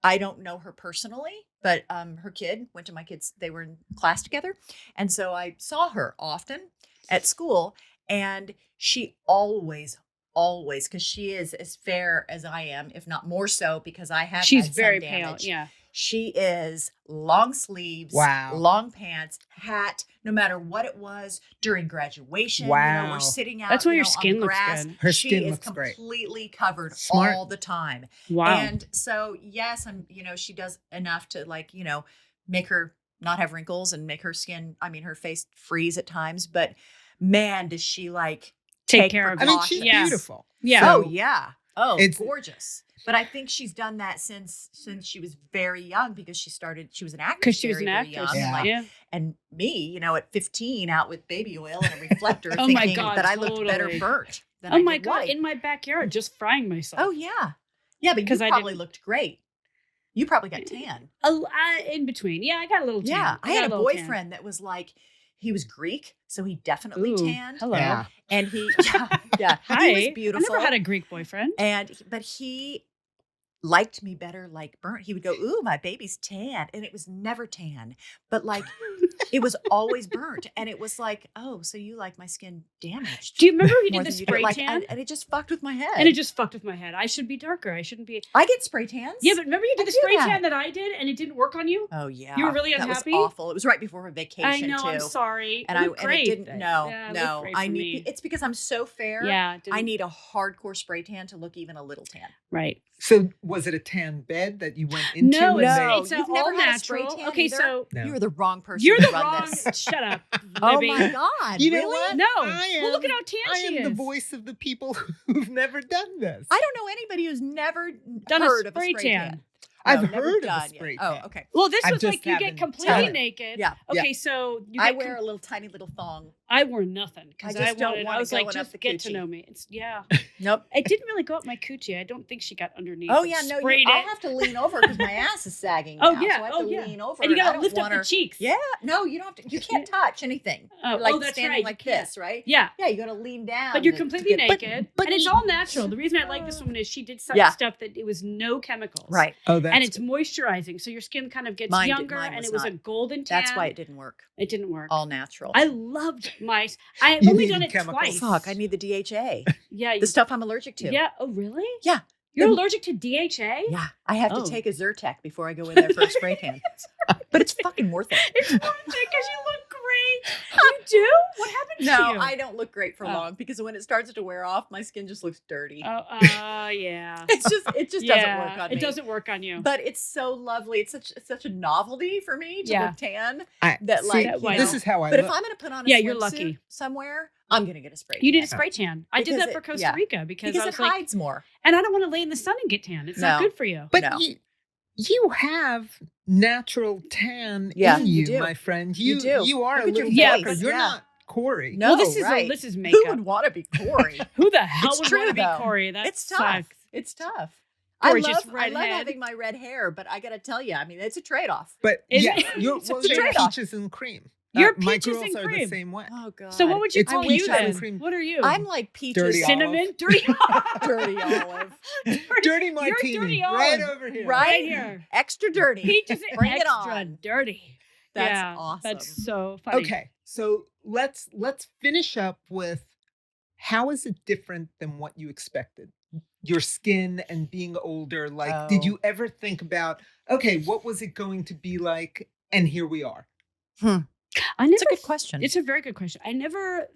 B: I don't know her personally, but her kid went to my kids. They were in class together. And so I saw her often at school, and she always always, because she is as fair as I am, if not more so, because I have
A: She's
B: had
A: very
B: sun
A: pale.
B: damage.
A: Yeah.
B: She is long sleeves,
D: Wow.
B: long pants, hat, no matter what it was during graduation. You know,
D: Wow.
B: we're sitting out,
A: That's why
B: you
A: your
B: know,
A: skin
B: on
A: looks
B: grass.
A: good.
D: Her
B: She
D: skin
B: is
D: looks great.
B: completely covered
D: Smart.
B: all the time.
A: Wow.
B: And so, yes, you know, she does enough to, like, you know, make her not have wrinkles and make her skin, I mean, her face freeze at times, but man, does she like
A: Take care of
D: I
A: it.
D: mean, she's
A: Yeah.
D: beautiful.
A: Yeah.
B: Oh
D: So
B: yeah. Oh,
D: it's-
B: gorgeous. But I think she's done that since she was very young, because she was an actress
A: Because she was
B: very,
A: an
B: very
A: actress.
B: young.
D: Yeah.
B: And, like,
A: Yeah.
B: and me, you know, at 15 out with baby oil and a reflector
A: Oh my
B: thinking
A: God,
B: that I looked better
A: totally.
B: burnt than
A: Oh
B: I
A: my
B: did
A: God.
B: white.
A: In my backyard, just frying myself.
B: Oh yeah. Yeah, but you
A: 'Cause I
B: probably
A: didn't-
B: looked great. You probably got tan.
A: In between. Yeah, I got a little tan.
B: Yeah. I
A: got
B: had a
A: little tan.
B: boyfriend that was like, he was Greek, so he definitely
A: Ooh,
B: tanned.
A: hello.
D: Yeah.
B: And he yeah,
A: Hi.
B: he was beautiful.
A: I never had a Greek boyfriend.
B: But he liked me better like burnt. He would go, "Ooh, my baby's tan," and it was never tan, but like it was always burnt, and it was like, "Oh, so you like my skin damaged?"
A: Do you remember you
B: more
A: did the
B: than you
A: spray
B: like,
A: tan?
B: and it just fucked with my head.
A: And it just fucked with my head. I should be darker. I shouldn't be.
B: I get spray tans.
A: Yeah, but remember you did
B: I
A: the
B: do
A: spray
B: that.
A: tan that I did and it didn't work on you?
B: Oh yeah,
A: You were really
B: That
A: unhappy?
B: was awful. It was right before her vacation.
A: I know,
B: too.
A: I'm sorry.
B: And
A: It
B: I
A: looked
B: and it
A: great.
B: didn't. No,
A: Yeah, it
B: no.
A: looked great
B: I
A: for
B: need.
A: me.
B: It's because I'm so fair.
A: Yeah.
B: I need a hardcore spray tan to look even a little tan.
A: Right.
D: So was it a tan bed that you went into?
A: No,
D: and
A: it's,
D: they-
A: it's
B: You've
A: all
B: never had a spray
A: natural.
B: tan
A: Okay,
B: either?
A: so
D: No.
B: You're the wrong person.
A: you're
B: to
A: the
B: run
A: wrong.
B: This.
A: Shut up,
B: Oh
A: Libby.
B: my God!
D: You know
B: really?
D: what?
A: No.
D: I
A: Well, look at
D: am-
A: how tan
D: I
A: she
D: am
A: is.
D: the voice of the people who've never done this.
B: I don't know anybody who's never
A: Done a
B: heard
A: spray
B: of a spray
A: tan.
B: tan.
D: I've
B: No, never
D: heard of a
B: done
D: spray
B: yet.
D: tan.
B: Oh, okay.
A: Well, this
D: I
A: was
D: just
A: like you get
D: haven't
A: completely
D: done it.
A: naked.
B: Yeah.
A: Okay, so you
B: I
A: get
B: wear a little tiny little thong.
A: I wore nothing because
B: I just don't
A: wanted.
B: want
A: I
B: it
A: was like,
B: going up
A: just
B: the
A: get to
B: coochie.
A: know me. It's yeah.
B: Nope.
A: It didn't really go up my coochie. I don't think she got underneath.
B: Oh
A: and
B: yeah, no.
A: sprayed
B: I'll
A: it.
B: have to lean over because my ass is sagging.
A: Oh
B: now,
A: yeah.
B: So I have
A: Oh
B: to
A: yeah.
B: lean over,
A: And you
B: I
A: gotta
B: don't
A: lift up
B: want
A: the
B: her.
A: cheeks.
B: Yeah. No, you don't have to. You can't touch anything.
A: Oh,
B: You're like
A: oh, that's
B: standing
A: right.
B: like
A: You can't.
B: this, right?
A: Yeah.
B: Yeah. You got to lean down.
A: But you're
B: to
A: completely
B: get-
A: naked,
D: but
A: and it's
D: you-
A: all natural. The reason I like this woman is she did some
B: Yeah.
A: stuff that it was no chemicals,
B: Right.
D: Oh, that's
A: and it's moisturizing, so your skin kind of gets
B: Mine did-
A: younger,
B: mine
A: and
B: was
A: it was a
B: not.
A: golden tan.
B: That's why it didn't work.
A: It didn't work.
B: All natural.
A: I loved my. I've
D: You
A: only
D: needed
A: done it
D: chemicals.
A: twice.
B: Fuck. I need the DHA.
A: Yeah.
B: The stuff I'm allergic to.
A: Yeah. Oh really?
B: Yeah.
A: You're
B: The-
A: allergic to DHA?
B: Yeah. I have
A: Oh.
B: to take a Zyrtec before I go in there for a spray tan. But it's fucking worth it.
A: It's worth it because you look great. You do? What happened to
B: No,
A: you?
B: I don't look great for
A: Oh.
B: long because when it starts to wear off, my skin just looks dirty.
A: Oh, yeah.
B: It just doesn't work on me.
A: It doesn't work on you.
B: But it's so lovely. It's such a novelty for me to
A: Yeah.
B: look tan.
D: I,
B: that,
D: see,
B: like,
A: you
D: this
A: know.
D: is how I
B: But
D: look.
B: if I'm going to put on a
A: Yeah, you're
B: swimsuit
A: lucky.
B: somewhere, I'm going to get a spray
A: You
B: tan.
A: did a spray tan. I did
B: Because
A: that for
B: it-
A: Costa
B: yeah.
A: Rica because I
B: Because
A: was
B: it
A: like,
B: hides more.
A: and I don't want to lay in the sun and get tan. It's not
B: No.
A: good for you.
D: But
B: No.
D: you have natural tan
B: Yeah,
D: in
B: you
D: you,
B: do.
D: my friend.
B: You
D: You
B: do.
D: You are
B: Look
D: a
B: at your
D: little
A: face.
D: darker. You're
B: Yeah.
D: not Corey.
B: No,
A: well, this
B: right.
A: is
B: Who
A: makeup.
B: would want to be Corey?
A: Who the hell
B: It's
A: would
B: true,
A: want to be
B: though.
A: Corey? That
B: It's tough.
A: sucks.
B: It's tough.
A: Gorgeous
B: I
A: red
B: love
A: head.
B: having my red hair, but I got to tell you, I mean, it's a trade-off.
D: But
A: Is
D: yeah,
A: it?
D: you're,
A: It's a
D: well, you're
B: trade-off.
D: peaches and cream.
A: You're
D: My
A: peaches
D: girls
A: and
D: are the
A: cream.
D: same way.
B: Oh God.
A: So what would you
D: It's
A: call
B: peaches
A: you
B: and
A: then?
D: cream.
A: What are you?
B: I'm like peaches.
D: Dirty olive.
A: cinnamon, dirty,
B: Dirty olive.
D: Dirty martini,
A: You're dirty
D: right
A: olive.
D: over here.
B: Right?
A: right here.
B: Extra dirty.
A: Peaches
B: Bring it
A: extra
B: on.
A: dirty.
B: That's
A: Yeah,
B: awesome.
A: That's so funny.
D: Okay, so let's finish up with how is it different than what you expected? Your skin and being older. Like, did
B: Oh.
D: you ever think about, okay, what was it going to be like? And here we are.
A: I never.
B: It's a good question.
A: It's a very good question. I never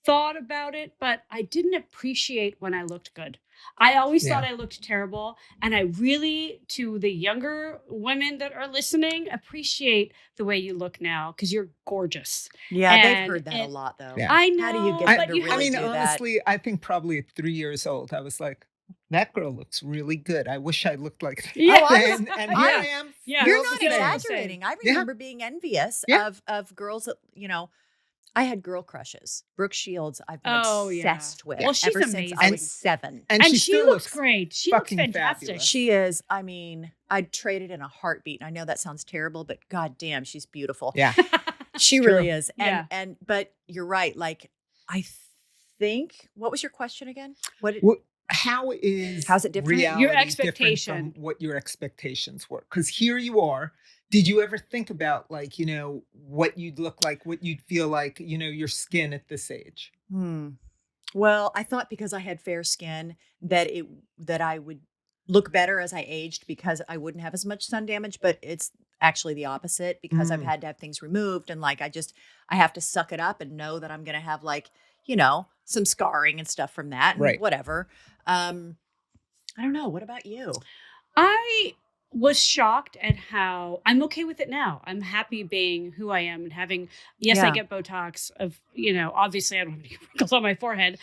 A: thought about it, but I didn't appreciate when I looked good. I always thought I looked terrible. And I really, to the younger women that are listening, appreciate the way you look now because you're gorgeous.
B: Yeah, they've
A: And
B: heard that a
A: it-
B: lot though.
D: Yeah.
A: I know.
B: How do you get
D: I,
B: them
A: but
B: to
A: you
B: really
D: I mean,
B: do that?
D: honestly, I think probably at 3 years old, I was like, that girl looks really good. I wish I looked like that.
A: Yeah.
B: Oh, I was-
D: and here I am.
A: Yeah.
B: You're
D: still
B: not
D: the same.
B: exaggerating. I
D: Yeah.
B: remember being envious
D: Yeah.
B: of girls that, I had girl crushes. Brooke Shields, I've been
A: Oh, yeah.
B: obsessed with
A: Well, she's
B: ever since I
A: amazing.
B: was 7.
D: And,
A: And
D: she
A: she
D: still
A: looks
D: looks
A: great. She looks
D: fucking
A: fantastic.
D: fabulous.
B: She is, I mean, I'd trade it in a heartbeat. I know that sounds terrible, but goddamn, she's beautiful.
D: Yeah.
B: She
D: It's
B: really
D: true.
B: is.
A: Yeah.
B: But you're right. Like, I think, what was your question again? What did,
D: Well, how is
B: How's it different?
D: reality
A: Your
D: different
A: expectation.
D: from what your expectations were? Because here you are. Did you ever think about like, what you'd look like, what you'd feel like, your skin at this age?
B: Well, I thought because I had fair skin that I would look better as I aged because I wouldn't have as much sun damage, but it's actually the opposite because I've
D: Mm,
B: had to have things removed and like I have to suck it up and know that I'm going to have like, you know, some scarring and stuff from that and
D: right.
B: whatever. Um I don't know, what about you?
A: I was shocked at how I'm okay with it now. I'm happy being who I am and having, yes, I
B: Yeah.
A: get Botox of, obviously I don't have any wrinkles on my forehead,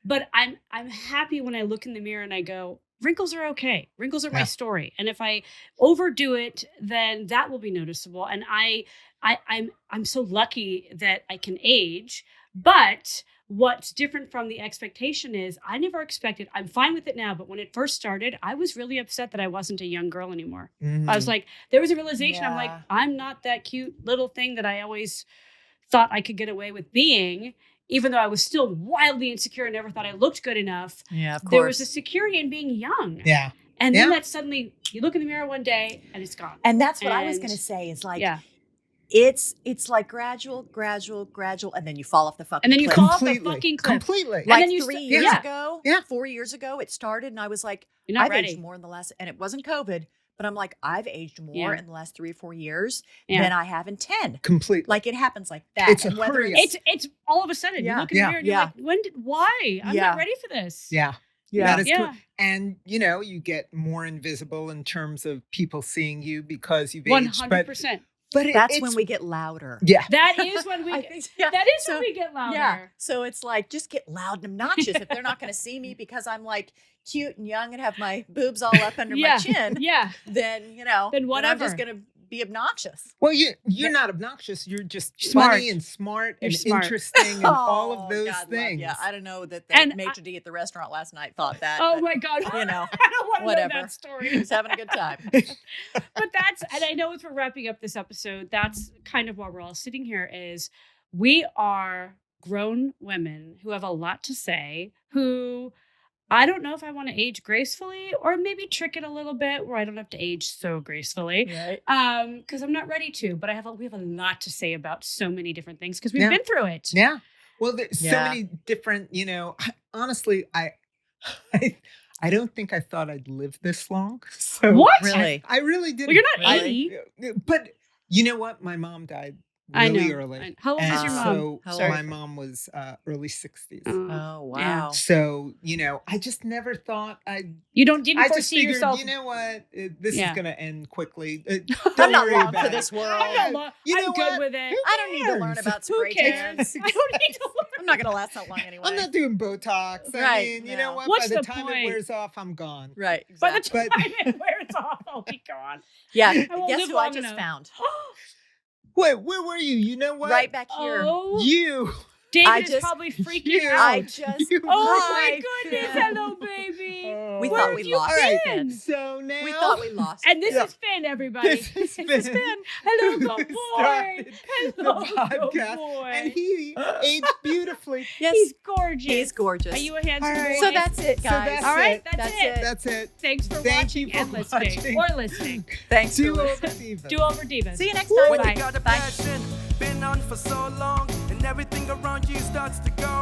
A: but I'm happy when I look in the mirror and I go, wrinkles are okay. Wrinkles are my
D: Yeah.
A: story. And if I overdo it, then that will be noticeable. And I'm so lucky that I can age, but what's different from the expectation is I never expected, I'm fine with it now, but when it first started, I was really upset that I wasn't a young girl anymore. I was
D: Mm,
A: like, there was a realization. I'm like,
B: Yeah.
A: I'm not that cute little thing that I always thought I could get away with being, even though I was still wildly insecure and never thought I looked good enough.
B: Yeah, of
A: There was a
B: course.
A: security in being young.
D: yeah.
A: And then
D: Yeah.
A: that suddenly, you look in the mirror one day and it's gone.
B: And that's what I was going to
A: And
B: say is like
A: yeah.
B: it's like gradual, and then you fall off the fucking
A: And then you
B: cliff.
A: fall off the
D: Completely.
A: fucking cliff.
D: Completely.
A: And
B: Like
A: then you
B: 3
A: st-
B: years
A: yeah.
B: ago,
D: Yeah.
B: 4 years ago, it started, and I was like,
A: You're not
B: I've
A: ready.
B: aged more in the last, and it wasn't COVID, but I'm like, I've aged more
A: Yeah.
B: in the last 3 or 4 years
A: Yeah.
B: than I have in 10.
D: Completely.
B: Like it happens like that.
D: It's a
B: and whether
D: hurry.
A: It's all of a sudden you
B: Yeah.
A: look in the
D: Yeah.
A: mirror and you're
B: Yeah.
A: like, why? I'm
B: Yeah.
A: not ready for this.
D: yeah.
B: yeah,
D: That is
A: Yeah.
D: cool. And you get more invisible in terms of people seeing you because you've aged.
A: 100%.
D: But
B: that's
D: it's,
B: when we get louder.
D: Yeah.
A: That is when we
B: I
A: get,
B: think, yeah.
A: that is when
B: So-
A: we get louder.
B: Yeah. So it's like, just get loud and obnoxious. If they're not going to see me because I'm like cute and young and have my boobs all up under
A: Yeah.
B: my chin,
A: Yeah.
B: then,
A: Then
B: I'm
A: whatever.
B: just going to be obnoxious.
D: Well, you're not obnoxious. You're just
A: Smart.
D: funny and smart
A: You're
D: and
A: smart.
D: interesting and all of those
B: God love
D: things.
B: ya. I don't know that the
A: And
B: maitre d' at the restaurant last night thought that.
A: Oh
B: but
A: my God.
B: you know,
A: I don't want to know
B: whatever.
A: that story.
B: he was having a good time.
A: But and I know as we're wrapping up this episode, that's kind of why we're all sitting here is we are grown women who have a lot to say, who I don't know if I want to age gracefully or maybe trick it a little bit where I don't have to age so gracefully.
B: Right.
A: Because I'm not ready to, but we have a lot to say about so many different things because we've
D: Yeah.
A: been through it.
D: Yeah. Well, there's so
B: Yeah.
D: many different, honestly, I don't think I thought I'd live this long. So
A: What?
B: Really?
D: I really didn't.
A: Well, you're not
B: Really?
A: 80.
D: But you know what? My mom died
A: I
D: really
A: know.
D: early.
A: How old is
D: And
A: your mom?
D: so
B: How
A: Sorry.
D: my mom was early 60s.
B: Oh, wow.
A: Yeah.
D: So, I just never thought I'd
A: You didn't
D: I just
A: foresee
D: figured,
A: yourself.
D: you know what? This
A: Yeah.
D: is going to end quickly.
B: I'm
D: Don't
B: not
D: worry
B: long
D: about
B: for
D: it.
B: this world.
A: I'm, not
D: You
A: I'm
D: know
A: good
D: what?
A: with it.
D: Who
B: I don't need to learn
D: cares?
B: about
A: Who
B: spray
A: cares?
B: tans.
A: I don't need to learn.
B: I'm not going to last that long anyway.
D: I'm not doing Botox. I
B: Right,
D: mean, you
B: no.
D: know what?
A: What's
D: By the
A: the
D: time
A: point?
D: it wears off, I'm gone.
B: Right.
A: By the
B: Exactly.
A: time it wears off, I'll be gone.
B: Yeah.
A: I won't
B: Guess
A: live
B: who I
A: long
B: just
A: enough.
B: found?
D: Wait, where were you? You know what?
B: Right back here.
A: Oh,
D: You.
A: David
B: I
A: is
B: just-
A: probably freaking
D: you-
A: out.
B: I just.
D: You-
A: Oh my
B: Hi,
A: goodness,
B: Finn.
A: hello, baby.
B: We
A: Where
B: thought
A: have
B: we
A: you
B: lost
D: All right.
B: Finn.
D: So now
B: We thought we lost.
A: And this
D: Yeah.
A: is Finn, everybody.
D: This is
A: This is
D: Finn.
A: Finn. Hello,
D: Who
A: good boy.
D: started
A: Hello,
D: the
A: good
D: podcast,
A: boy.
D: and he aged beautifully.
B: Yes.
A: He's gorgeous.
B: He's gorgeous.
A: Are you a handsome
D: All right.
A: boy?
B: So that's it,
D: So
B: guys.
D: that's
A: all right.
D: it.
A: That's it.
D: That's it.
A: Thanks for
D: Thank
A: watching
D: you for
A: and listening.
D: watching.
A: Or listening.
B: Thanks.
D: Do-Over
B: For
D: Divas.
A: Do-Over Divas.
B: See you next time.
C: When
B: Bye.
C: you got a
B: Bye.
C: passion, been on for so long, and everything around you starts to go